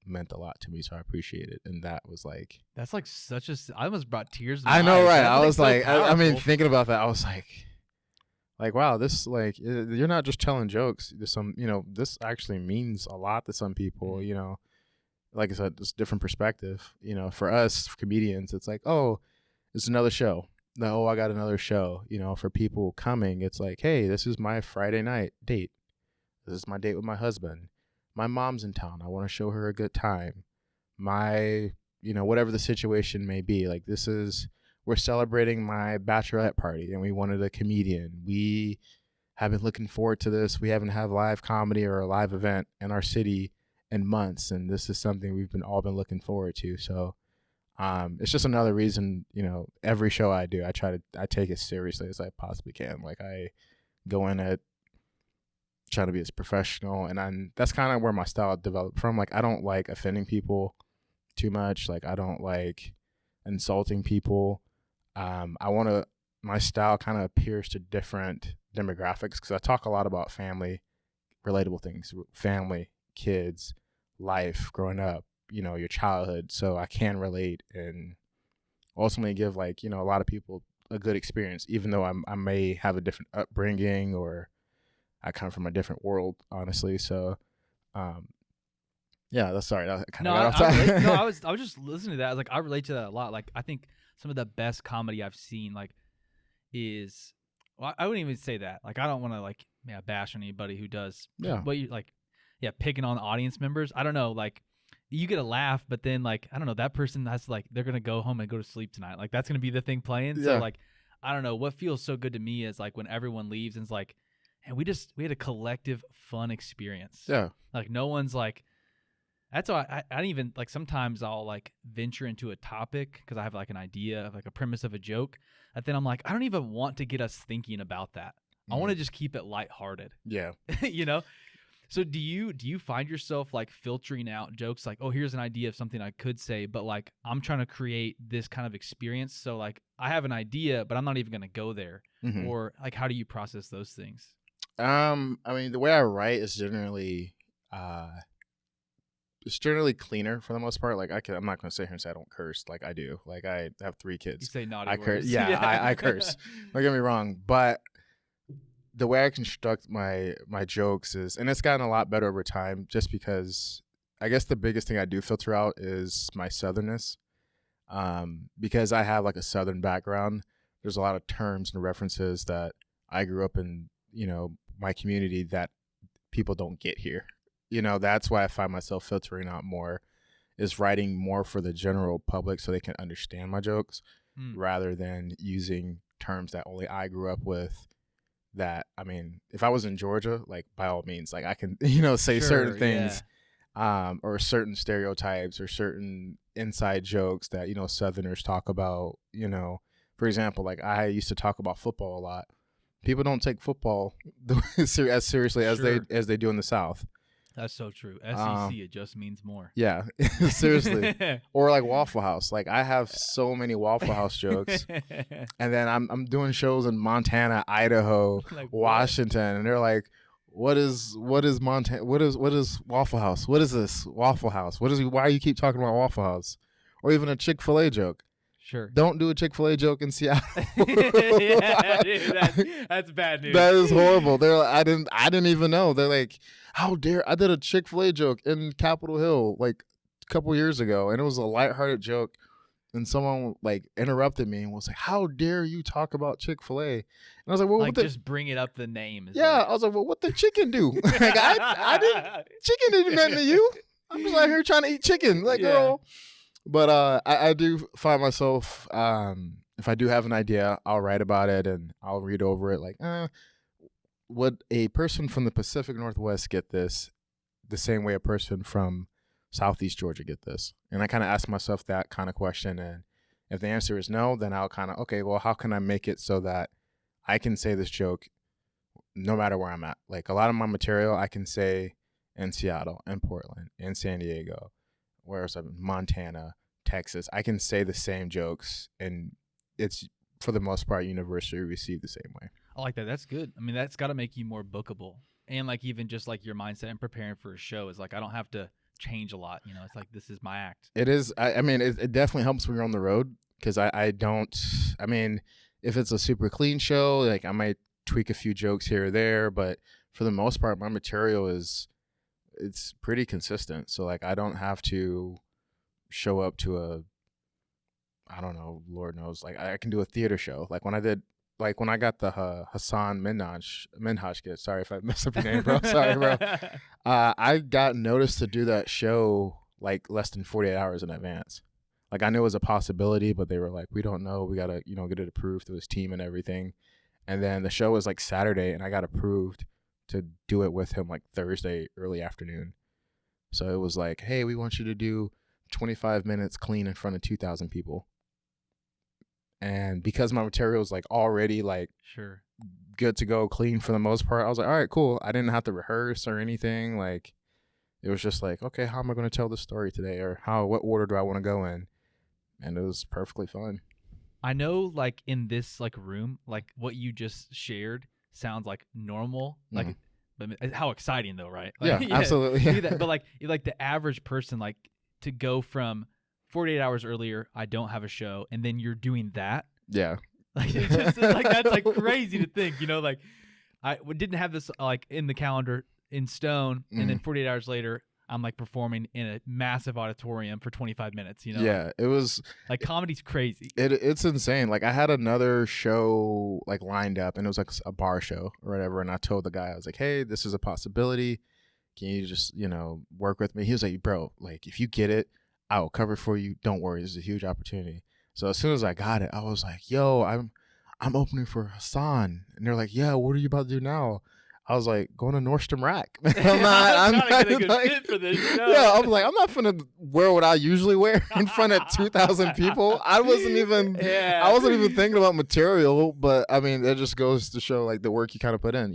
meant a lot to me, so I appreciate it." And that was like, that's like such a. I almost brought tears. To I my know, eyes. right? That's I was so like, I mean, powerful. thinking about that, I was like, wow, this you're not just telling jokes. There's some, this actually means a lot to some people. Like I said, it's a different perspective. For us for comedians, it's like, oh, it's another show. No, I got another show. For people coming, it's like, hey, this is my Friday night date. This is my date with my husband. My mom's in town. I want to show her a good time. My, whatever the situation may be. Like we're celebrating my bachelorette party and we wanted a comedian. We have been looking forward to this. We haven't had live comedy or a live event in our city in months. And this is something we've all been looking forward to. So it's just another reason, every show I do, I take it seriously as I possibly can. Like I go in at trying to be as professional, and that's kind of where my style developed from. Like I don't like offending people too much. Like I don't like insulting people. My style kind of appears to different demographics because I talk a lot about family, relatable things, family, kids, life, growing up, your childhood. So I can relate and ultimately give a lot of people a good experience, even though I may have a different upbringing or I come from a different world, honestly. So, yeah, sorry. That kind of got off topic. No, I was just listening to that. I was like, I relate to that a lot. Like, I think some of the best comedy I've seen, is, well, I wouldn't even say that. Like, I don't want to bash anybody who does. Yeah. But picking on audience members. I don't know. Like, you get a laugh, but then I don't know. That person has they're gonna go home and go to sleep tonight. Like that's gonna be the thing playing. Yeah. So I don't know. What feels so good to me is when everyone leaves and it's like, and we had a collective fun experience. Yeah. Like no one's that's why I don't even sometimes I'll venture into a topic because I have an idea of a premise of a joke. And then I'm like, I don't even want to get us thinking about that. I want to just keep it lighthearted. Yeah. So do you find yourself filtering out jokes oh, here's an idea of something I could say, but I'm trying to create this kind of experience. So I have an idea, but I'm not even going to go there. Mm-hmm. Or how do you process those things? I mean, the way I write is generally cleaner for the most part. I'm not going to sit here and say I don't curse. I do. I have 3 kids. You say naughty I words. curse. Yeah, I curse. Don't get me wrong, but the way I construct my jokes is, and it's gotten a lot better over time, just because I guess the biggest thing I do filter out is my southernness. Because I have a southern background, there's a lot of terms and references that I grew up in, my community that people don't get here. That's why I find myself filtering out more, is writing more for the general public so they can understand my jokes rather than using terms that only I grew up with. That, I mean, if I was in Georgia, by all means, I can, say certain things, or certain stereotypes or certain inside jokes that, Southerners talk about, For example, like I used to talk about football a lot. People don't take football as seriously as Sure. they do in the South. That's so true. SEC, it just means more. Yeah, seriously. Or like Waffle House. Like I have so many Waffle House jokes, and then I'm doing shows in Montana, Idaho, Like, Washington, and they're like, "What is Montana? What is Waffle House? What is this Waffle House? Why you keep talking about Waffle House?" Or even a Chick-fil-A joke. Sure. Don't do a Chick-fil-A joke in Seattle. Yeah, dude, that's bad news. That is horrible. They're like, I didn't even know. They're like, how dare I did a Chick-fil-A joke in Capitol Hill like a couple years ago, and it was a lighthearted joke, and someone like interrupted me and was like, "How dare you talk about Chick-fil-A?" And I was like, "Well, like, what just bring it up. The name. Is yeah." like... I was like, "Well, what the chicken do?" Like I didn't. Chicken didn't do nothing to you. I'm just out here trying to eat chicken, like Yeah. girl. But I do find myself, if I do have an idea, I'll write about it and I'll read over it. Like, would a person from the Pacific Northwest get this the same way a person from Southeast Georgia get this? And I kind of ask myself that kind of question. And if the answer is no, then I'll kind of, okay, well, how can I make it so that I can say this joke no matter where I'm at? Like a lot of my material I can say in Seattle, in Portland, in San Diego, whereas I'm in Montana, Texas, I can say the same jokes, and it's for the most part universally received the same way. I like that. That's good. I mean, that's got to make you more bookable, and like even just like your mindset and preparing for a show is like I don't have to change a lot. You know, it's like this is my act. It is. I mean, it definitely helps when you're on the road because I don't. I mean, if it's a super clean show, like I might tweak a few jokes here or there, but for the most part, my material it's pretty consistent. So like I don't have to show up to I don't know, Lord knows, like I can do a theater show. Like when I got the Hassan Minhaj kid. Sorry if I messed up your name, bro. Sorry, bro. I got noticed to do that show like less than 48 hours in advance. Like I knew it was a possibility, but they were like, we don't know. We gotta, get it approved through his team and everything. And then the show was like Saturday, and I got approved to do it with him like Thursday early afternoon. So it was like, hey, we want you to do 25 minutes clean in front of 2,000 people. And because my material is like already like Sure. good to go, clean for the most part, I was like, all right, cool. I didn't have to rehearse or anything. Like it was just like, okay, how am I going to tell this story today, or what order do I want to go in? And it was perfectly fun. I know, like in this like room, like what you just shared sounds like normal, like, but how exciting though, right? Like, Yeah, absolutely. Do that. But like the average person, like to go from 48 hours earlier, I don't have a show, and then you're doing that. Yeah. Like it's just like that's like crazy to think, like I didn't have this like in the calendar in stone, and then 48 hours later, I'm like performing in a massive auditorium for 25 minutes, Yeah, it was like comedy's crazy. It's insane. Like I had another show like lined up, and it was like a bar show or whatever. And I told the guy, I was like, hey, this is a possibility. Can you just, work with me? He was like, bro, like if you get it, I will cover for you. Don't worry. This is a huge opportunity. So as soon as I got it, I was like, yo, I'm opening for Hassan. And they're like, yeah, what are you about to do now? I was like, going to Nordstrom Rack. I'm not get a good fit for this show. Yeah, I was like, I'm not finna wear what I usually wear in front of 2,000 people. I wasn't even thinking about material, but I mean, it just goes to show like the work you kind of put in.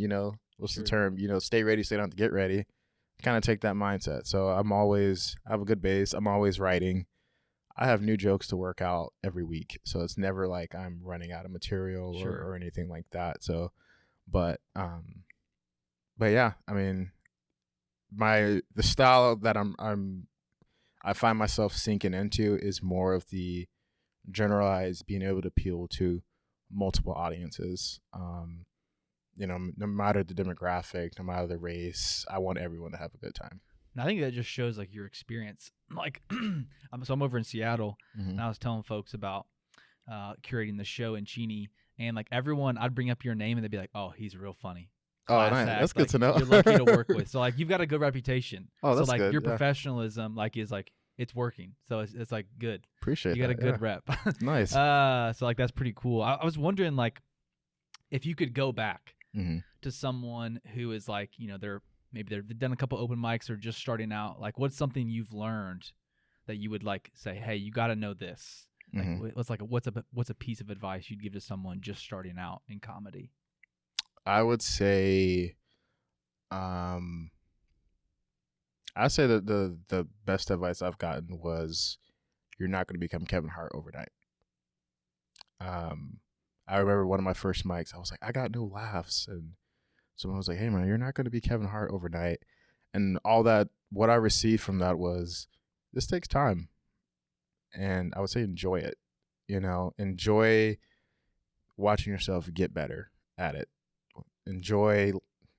What's the term? Stay ready, so you don't have to get ready. Kind of take that mindset. So I have a good base. I'm always writing. I have new jokes to work out every week, so it's never like I'm running out of material or anything like that. So, but yeah, I mean, the style that I find myself sinking into is more of the generalized, being able to appeal to multiple audiences. No matter the demographic, no matter the race, I want everyone to have a good time. And I think that just shows like your experience. Like, I'm over in Seattle, and I was telling folks about curating the show in Cheney, and like everyone, I'd bring up your name, and they'd be like, "Oh, he's real funny." Class nice. That's good to know. You're lucky to work with. So like you've got a good reputation. Oh, that's so like good. Your professionalism like is like it's working. So it's like good. Appreciate you got that, a good rep. Nice. So like that's pretty cool. I was wondering like if you could go back to someone who is like, they've done a couple open mics or just starting out, like what's something you've learned that you would like say, hey, you got to know this, Like, what's a piece of advice you'd give to someone just starting out in comedy? I would say, I'd say that the best advice I've gotten was, you're not going to become Kevin Hart overnight. I remember one of my first mics, I was like, I got no laughs, and someone was like, hey man, you're not going to be Kevin Hart overnight. And all that, what I received from that was, this takes time. And I would say enjoy it. Enjoy watching yourself get better at it. Enjoy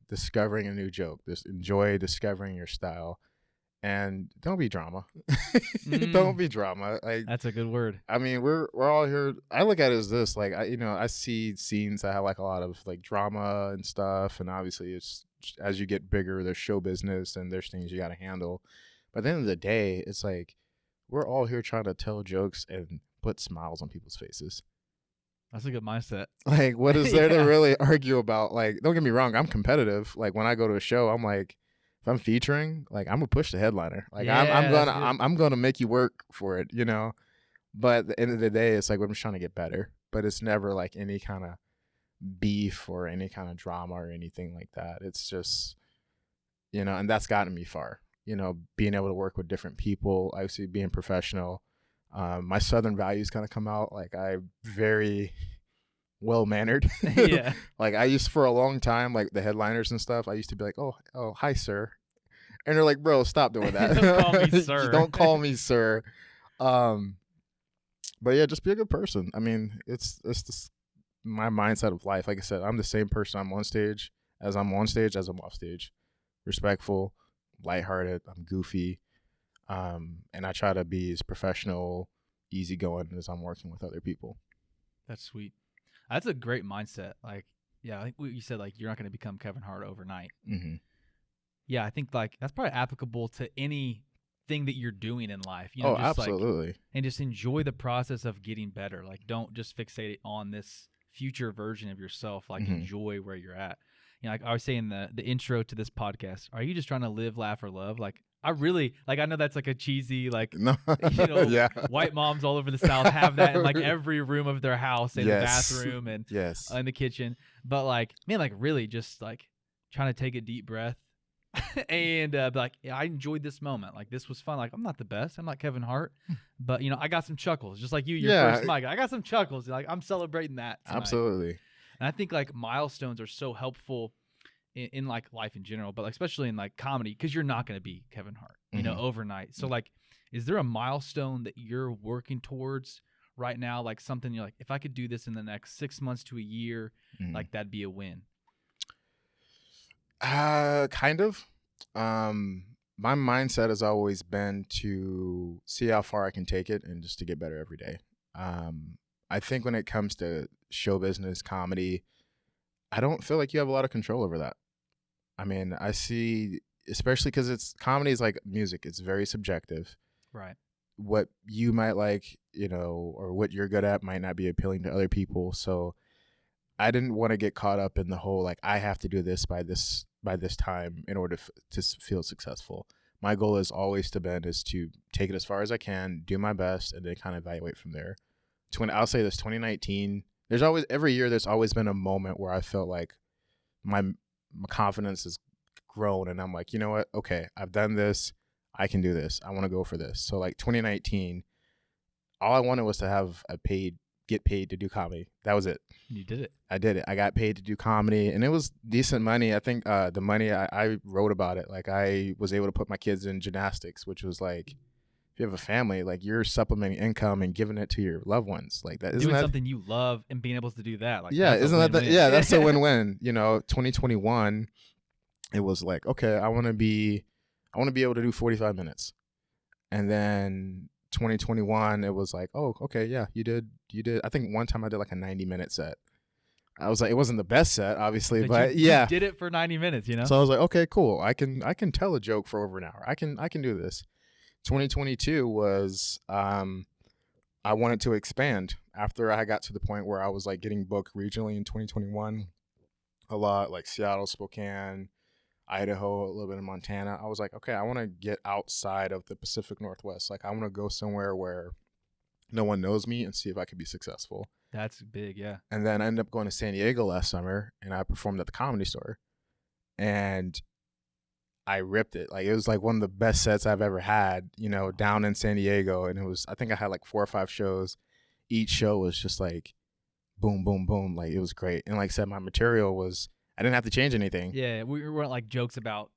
discovering a new joke. Just enjoy discovering your style. And don't be drama. Don't be drama. That's a good word. I mean, we're all here. I look at it as this, like, I see scenes that have like a lot of like drama and stuff, and obviously it's, as you get bigger, there's show business and there's things you got to handle. But at the end of the day, it's like, we're all here trying to tell jokes and put smiles on people's faces. That's a good mindset. Like, what is there to really argue about? Like, don't get me wrong, I'm competitive. Like, when I go to a show, I'm like, if I'm featuring, like, I'm gonna push the headliner. Like, I'm gonna make you work for it, But at the end of the day, it's like, we're just trying to get better. But it's never like any kind of beef or any kind of drama or anything like that. It's just, and that's gotten me far. Being able to work with different people, obviously being professional. My Southern values kind of come out. Like, I'm very well-mannered. Yeah. Like, I used, for a long time, like the headliners and stuff, I used to be like, oh, hi, sir. And they're like, bro, stop doing that. Don't call me sir. Don't call me sir. But yeah, just be a good person. I mean, it's my mindset of life. Like I said, I'm the same person I'm on stage as I'm off stage. Respectful, lighthearted, I'm goofy. And I try to be as professional, easygoing as I'm working with other people. That's sweet. That's a great mindset. Like, yeah, I think what you said, like, you're not going to become Kevin Hart overnight. Mm-hmm. Yeah, I think like that's probably applicable to anything that you're doing in life. Just Oh, absolutely. Like, and just enjoy the process of getting better. Like, don't just fixate on this future version of yourself. Like, enjoy where you're at. Like I was saying the intro to this podcast, are you just trying to live, laugh, or love? Like, I really, like, I know that's like a cheesy, like, no. Yeah. White moms all over the South have that in like every room of their house, in the bathroom and yes, in the kitchen. But like, man, like really just like trying to take a deep breath and be like, yeah, I enjoyed this moment. Like, this was fun. Like, I'm not the best. I'm not Kevin Hart, but I got some chuckles. Just like your first mic. I got some chuckles. Like, I'm celebrating that tonight. Absolutely. And I think like milestones are so helpful in like life in general, but like especially in like comedy, because you're not going to be Kevin Hart, overnight. So like, is there a milestone that you're working towards right now? Like something you're like, if I could do this in the next 6 months to a year, like that'd be a win. Kind of. My mindset has always been to see how far I can take it and just to get better every day. I think when it comes to show business, comedy, I don't feel like you have a lot of control over that. I mean, I see, especially because comedy is like music. It's very subjective. Right. What you might like, or what you're good at might not be appealing to other people. So I didn't want to get caught up in the whole, like, I have to do this by this time in order to feel successful. My goal is always to take it as far as I can, do my best, and then kind of evaluate from there. I'll say this, 2019, every year there's always been a moment where I felt like my confidence has grown, and I'm like, you know what? Okay, I've done this. I can do this. I want to go for this. So like 2019, all I wanted was to get paid to do comedy. That was it. You did it. I did it. I got paid to do comedy, and it was decent money. I think the money I wrote about it. Like, I was able to put my kids in gymnastics, which was like, if you have a family, like, you're supplementing income and giving it to your loved ones. Like, that isn't doing that something you love and being able to do that. Like, yeah, isn't that yeah, that's a win-win. 2021, it was like, okay, I want to be able to do 45 minutes, and then 2021, it was like, oh, okay, yeah, you did. I think one time I did like a 90-minute set. I was like, it wasn't the best set, obviously, but you did it for 90 minutes, So I was like, okay, cool. I can tell a joke for over an hour. I can do this. 2022 was I wanted to expand after I got to the point where I was like getting booked regionally in 2021 a lot, like Seattle, Spokane, Idaho, a little bit in Montana. I was like, okay, I want to get outside of the Pacific Northwest. Like, I want to go somewhere where no one knows me, and see if I could be successful. That's big, yeah. And then I ended up going to San Diego last summer, and I performed at the Comedy Store, and I ripped it. Like, it was like one of the best sets I've ever had, you know, down in San Diego. And it was, I think I had like 4 or 5 shows. Each show was just like boom, boom, boom. Like, it was great. And like I said, my material was, I didn't have to change anything. Yeah, we weren't like jokes about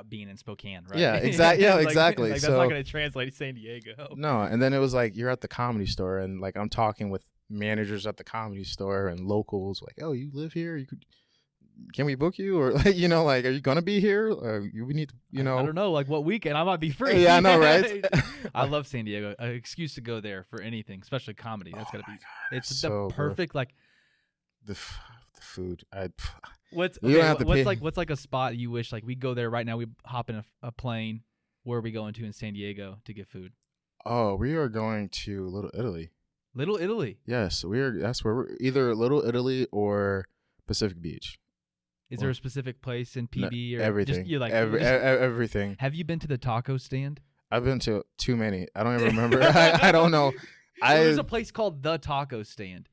being in Spokane, right? Yeah, exactly. Yeah, Like- exactly. Like, that's So not going to translate to San Diego. no, and then it was like, you're at the Comedy Store, and like I'm talking with managers at the Comedy Store and locals, like, oh, you live here? Can we book you? Or like, you know, like, are you gonna be here? We need to, you know. I don't know, like what weekend I might be free. Yeah, I know, right? I love San Diego. An excuse to go there for anything, especially comedy. That's gotta be. It's so the perfect like. The food. What's You don't have to pay. what's like a spot you wish like we go there right now? We hop in a plane. Where are we going to in San Diego to get food? Oh, we are going to Little Italy. Little Italy. Yes, that's where we're either Little Italy or Pacific Beach. Is there a specific place in PB or Everything. Just, you like everything. Have you been to the taco stand? I've been to too many. I don't even remember. I don't know. There's a place called the Taco Stand.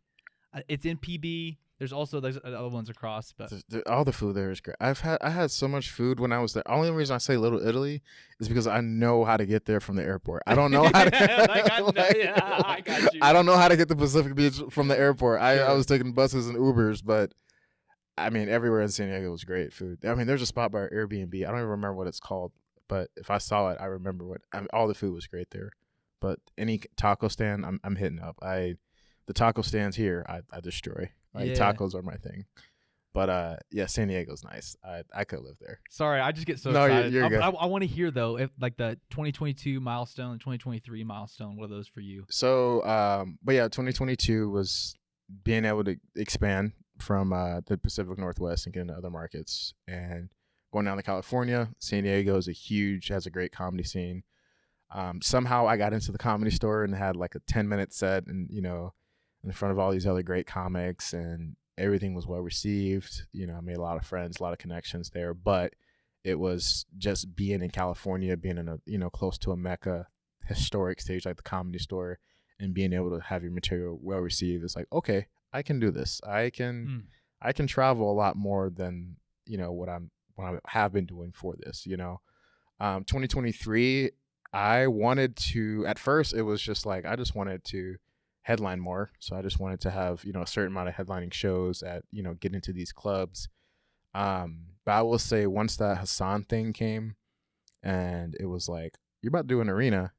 It's in PB. There's other ones across, but all the food there is great. I had so much food when I was there. Only reason I say Little Italy is because I know how to get there from the airport. I don't know how to. I got you. I don't know how to get to Pacific Beach from the airport. I was taking buses and Ubers, but I mean, everywhere in San Diego was great food. I mean, there's a spot by our Airbnb. I don't even remember what it's called, but if I saw it, I remember all the food was great there. But any taco stand, I'm hitting up. The taco stands here, I destroy. Like, tacos are my thing. But yeah, San Diego's nice. I could live there. Sorry, I just get so No, excited. you're good. I want to hear though, if like the 2022 milestone, 2023 milestone, what are those for you? So, but yeah, 2022 was being able to expand from the Pacific Northwest and get into other markets, and going down to California. San Diego has a great comedy scene. Somehow I got into the Comedy Store and had like a 10-minute set, and you know, in front of all these other great comics, and everything was well received. You know, I made a lot of friends, a lot of connections there, but it was just being in California, being in a, you know, close to a Mecca historic stage like the Comedy Store, and being able to have your material well received. It's like, okay, I can do this. I can travel a lot more than, you know, what I have been doing for this, you know. 2023, I wanted to, at first it was just like, I just wanted to headline more. So I just wanted to have, you know, a certain amount of headlining shows at, you know, get into these clubs. But I will say, once that Hassan thing came and it was like, you're about to do an arena,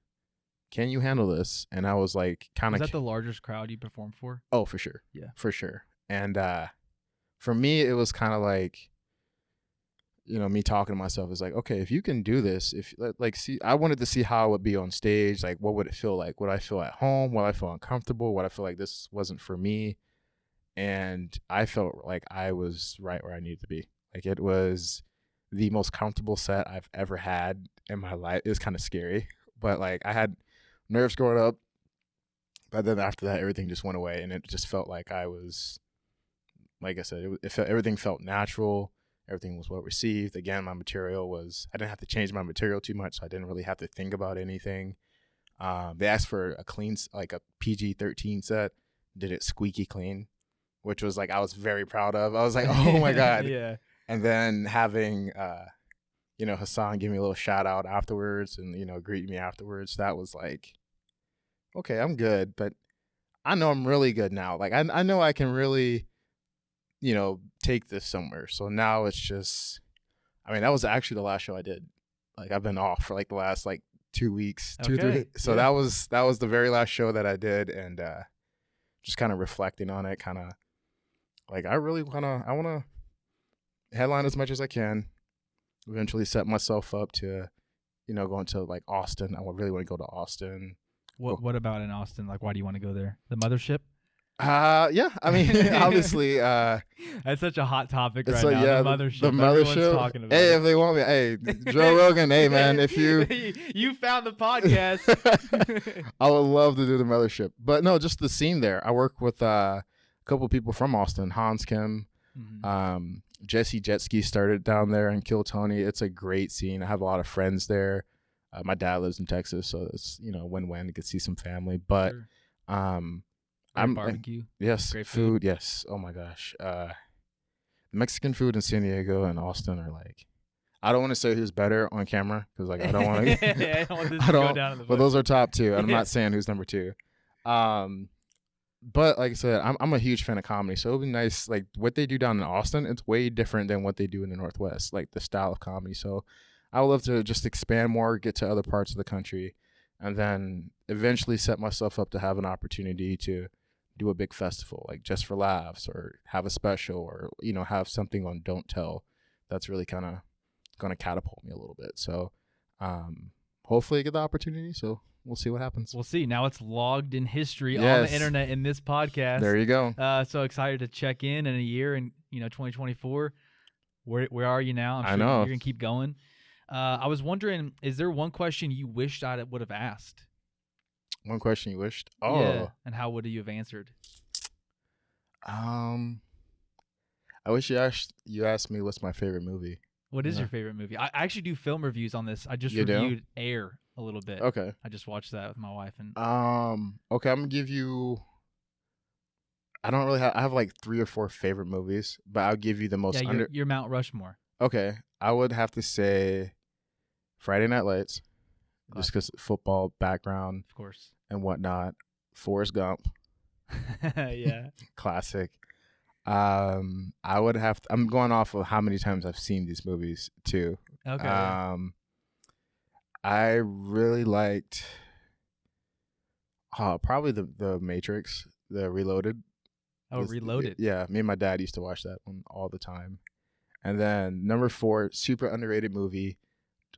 can you handle this? And I was like, kind of. Was that the largest crowd you performed for? Oh, for sure. Yeah, for sure. And for me, it was kind of like, you know, me talking to myself is like, okay, if you can do this, I wanted to see how it would be on stage. Like, what would it feel like? Would I feel at home? Would I feel uncomfortable? Would I feel like this wasn't for me? And I felt like I was right where I needed to be. Like, it was the most comfortable set I've ever had in my life. It was kind of scary, but like, I had nerves growing up, but then after that, everything just went away, and it just felt like I was, like I said, everything felt natural. Everything was well received. Again, my material was, I didn't have to change my material too much, so I didn't really have to think about anything. They asked for a clean, like a PG-13 set, did it squeaky clean, which was like, I was very proud of. I was like, oh my God. Yeah. And then having, you know, Hassan give me a little shout out afterwards and, you know, greet me afterwards. That was like, okay, I'm good, but I know I'm really good now. Like, I know I can really, you know, take this somewhere. So now it's just, I mean, that was actually the last show I did. Like, I've been off for like the last like 2 weeks, 2-3. So that was the very last show that I did. And just kind of reflecting on it, kind of like, I want to headline as much as I can, eventually set myself up to, you know, going to like Austin. I really want to go to Austin. What about in Austin? Like, why do you want to go there? The mothership? Yeah. I mean, obviously, that's such a hot topic right now. Yeah, the mothership. The Everyone's mothership. talking about Hey, it. if they want me, hey, Joe Rogan. Hey, man, if you found the podcast. I would love to do the mothership, but no, just the scene there. I work with a couple of people from Austin. Hans Kim, Jesse Jetski started down there, and Kill Tony. It's a great scene. I have a lot of friends there. My dad lives in Texas, so it's, you know, win-win. You could see some family, but. Sure. Great barbecue. Yes, Great food. Yes. Oh my gosh. Mexican food in San Diego and Austin are like. I don't want to say who's better on camera because like I don't want to. I don't want this to go down in the But those are top two. I'm Yeah. not saying who's number two. But like I said, I'm a huge fan of comedy, so it would be nice. Like what they do down in Austin, it's way different than what they do in the Northwest. Like the style of comedy. So I would love to just expand more, get to other parts of the country, and then eventually set myself up to have an opportunity to do a big festival, like Just for Laughs, or have a special, or have something on Don't Tell. That's really kind of going to catapult me a little bit. So hopefully I get the opportunity. So we'll see what happens. We'll see. Now it's logged in history on Yes. the internet in this podcast. There you go. So excited to check in a year in 2024. Where are you now? I'm sure I know. you're gonna keep going. I was wondering, is there one question you wished I would have asked? One question you wished? Oh. Yeah. And how would you have answered? I wish you asked me what's my favorite movie. What is Yeah. your favorite movie? I actually do film reviews on this. I just You do? reviewed Air a little bit. Okay. I just watched that with my wife and Okay, I'm gonna give you. I don't really have. I have like 3 or 4 favorite movies, but I'll give you the most yeah, your Mount Rushmore. Okay, I would have to say Friday Night Lights, just because football background Of course. and whatnot. Forrest Gump, Yeah. classic. I would have. I'm going off of how many times I've seen these movies too. Okay. I really liked probably the Matrix, the Reloaded. Reloaded. Yeah, me and my dad used to watch that one all the time. And then number 4, super underrated movie,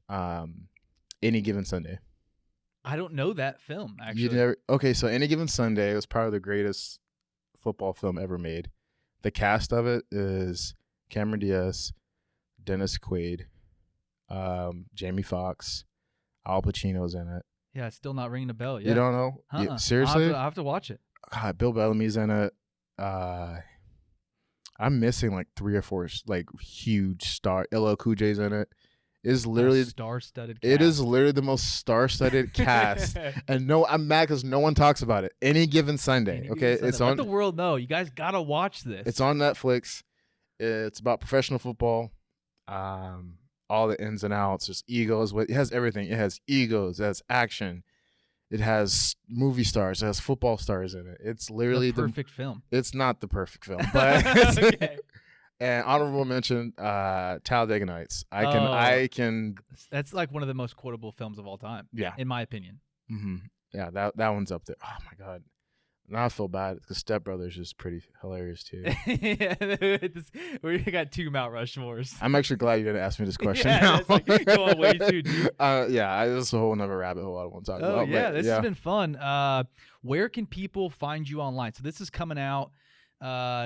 Any Given Sunday. I don't know that film actually. You never? Okay, so Any Given Sunday was probably the greatest football film ever made. The cast of it is Cameron Diaz, Dennis Quaid, Jamie Foxx, Al Pacino's in it. Yeah, it's still not ringing a bell. Yeah. You don't know? Uh-uh. Seriously? I'll have to watch it. God, Bill Bellamy's in it. I'm missing like 3 or 4 like huge star. LL Cool J's in it. It's literally star-studded cast. It is literally the most star-studded cast. And I'm mad because no one talks about it. Any Given Sunday. Any Okay, Given it's Sunday. on. Let the world know. You guys gotta watch this. It's on Netflix. It's about professional football. All the ins and outs. There's egos. It has everything. It has egos. It has action. It has movie stars. It has football stars in it. It's literally the perfect film. It's not the perfect film, but Okay. And honorable mention, Talladega Nights. I can. That's like one of the most quotable films of all time. Yeah. In my opinion. Mm-hmm. Yeah, that one's up there. Oh my God. Now I feel bad because Step Brothers is pretty hilarious too. We got 2 Mount Rushmores. I'm actually glad you didn't ask me this question. Yeah, now. that's like going way too deep. This is a whole nother rabbit hole I don't want to talk about. Yeah, but this has been fun. Where can people find you online? So this is coming out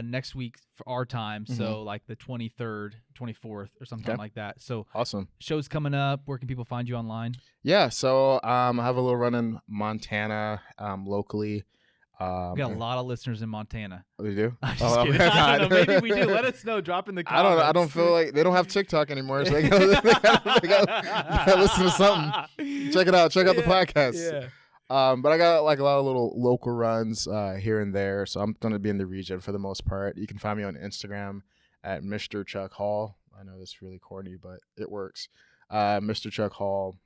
next week for our time. So like the 23rd, 24th or something like that. So awesome. Show's coming up. Where can people find you online? Yeah, so I have a little run in Montana locally. We got a lot of listeners in Montana. We do? I'm just kidding. I don't know. Maybe we do. Let us know. Drop in the comments. I don't know. I don't feel like they don't have TikTok anymore, so they gotta listen to something. Check it out. Check out the podcast. Yeah. But I got like a lot of little local runs here and there, so I'm gonna be in the region for the most part. You can find me on Instagram at Mr. Chuck Hall. I know this is really corny, but it works. Mr. Chuck Hall.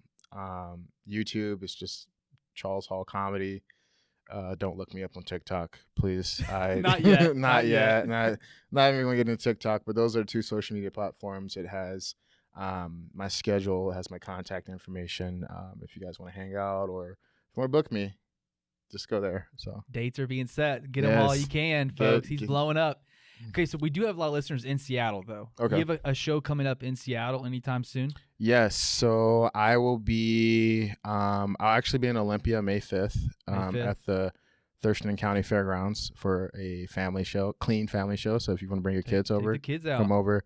YouTube is just Charles Hall Comedy. Don't look me up on TikTok, please. Not yet. Not yet. Not even gonna get into TikTok, but those are 2 social media platforms. It has my schedule, it has my contact information. If you guys want to hang out or if you want to book me, just go there. So dates are being set. Get them while you can, folks. He's blowing up. Okay, so we do have a lot of listeners in Seattle, though. Okay. You have a show coming up in Seattle anytime soon? Yes. So I will be. I'll actually be in Olympia May 5th, at the Thurston County Fairgrounds for a family show, clean family show. So if you want to bring your kids over, take the kids out. come over.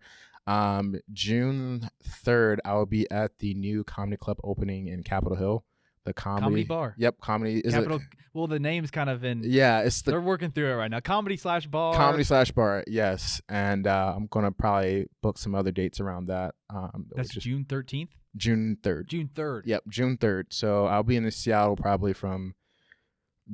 June 3rd, I will be at the new comedy club opening in Capitol Hill. The comedy bar. Yep, comedy. Well, the name's kind of in. Yeah, they're working through it right now. Comedy/bar. Comedy/bar. Yes, and I'm gonna probably book some other dates around that. That's June 13th. June 3rd. June 3rd. Yep, June 3rd. So I'll be in Seattle probably from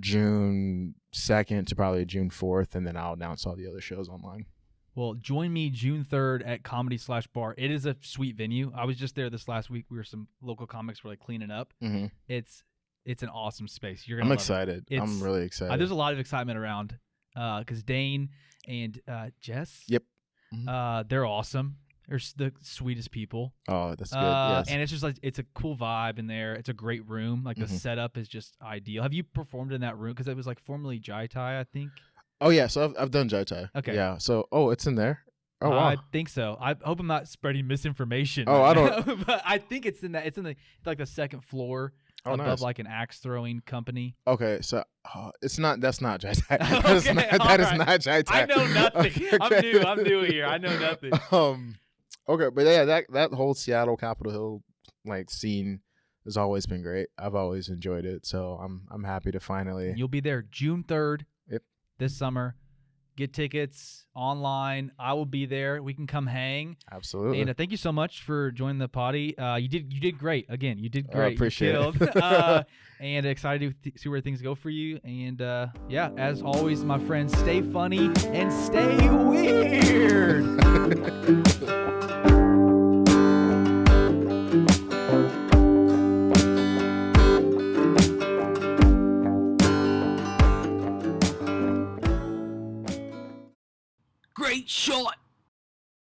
June 2nd to probably June 4th, and then I'll announce all the other shows online. Well, join me June 3rd at Comedy/Bar. It is a sweet venue. I was just there this last week. Some local comics were like cleaning up. Mm-hmm. It's an awesome space. You're gonna. I'm love excited. It. I'm really excited. There's a lot of excitement around because Dane and Jess. Yep. They're awesome. They're the sweetest people. Oh, that's good. Yes. And it's just like it's a cool vibe in there. It's a great room. Like the setup is just ideal. Have you performed in that room? Because it was like formerly Jai Tai, I think. Oh yeah, so I've done Jai Tai. Okay. Yeah. So it's in there. Oh wow. I think so. I hope I'm not spreading misinformation. Oh, right I now, don't. but I think it's in that. It's in like the second floor above nice. like an axe throwing company. Okay, so it's not. That's not Jai Tai. That is Okay, not, all that is right. not Jai Tai. I know nothing. Okay. I'm new here. I know nothing. Okay, but yeah, that whole Seattle Capitol Hill like scene has always been great. I've always enjoyed it, so I'm happy to finally. You'll be there June 3rd. Yep. This summer. Get tickets online. I will be there. We can come hang. Absolutely. And thank you so much for joining the potty. You did great. Again, you did great. I appreciate it. And excited to see where things go for you. And yeah, as always, my friends, stay funny and stay weird. Great shot!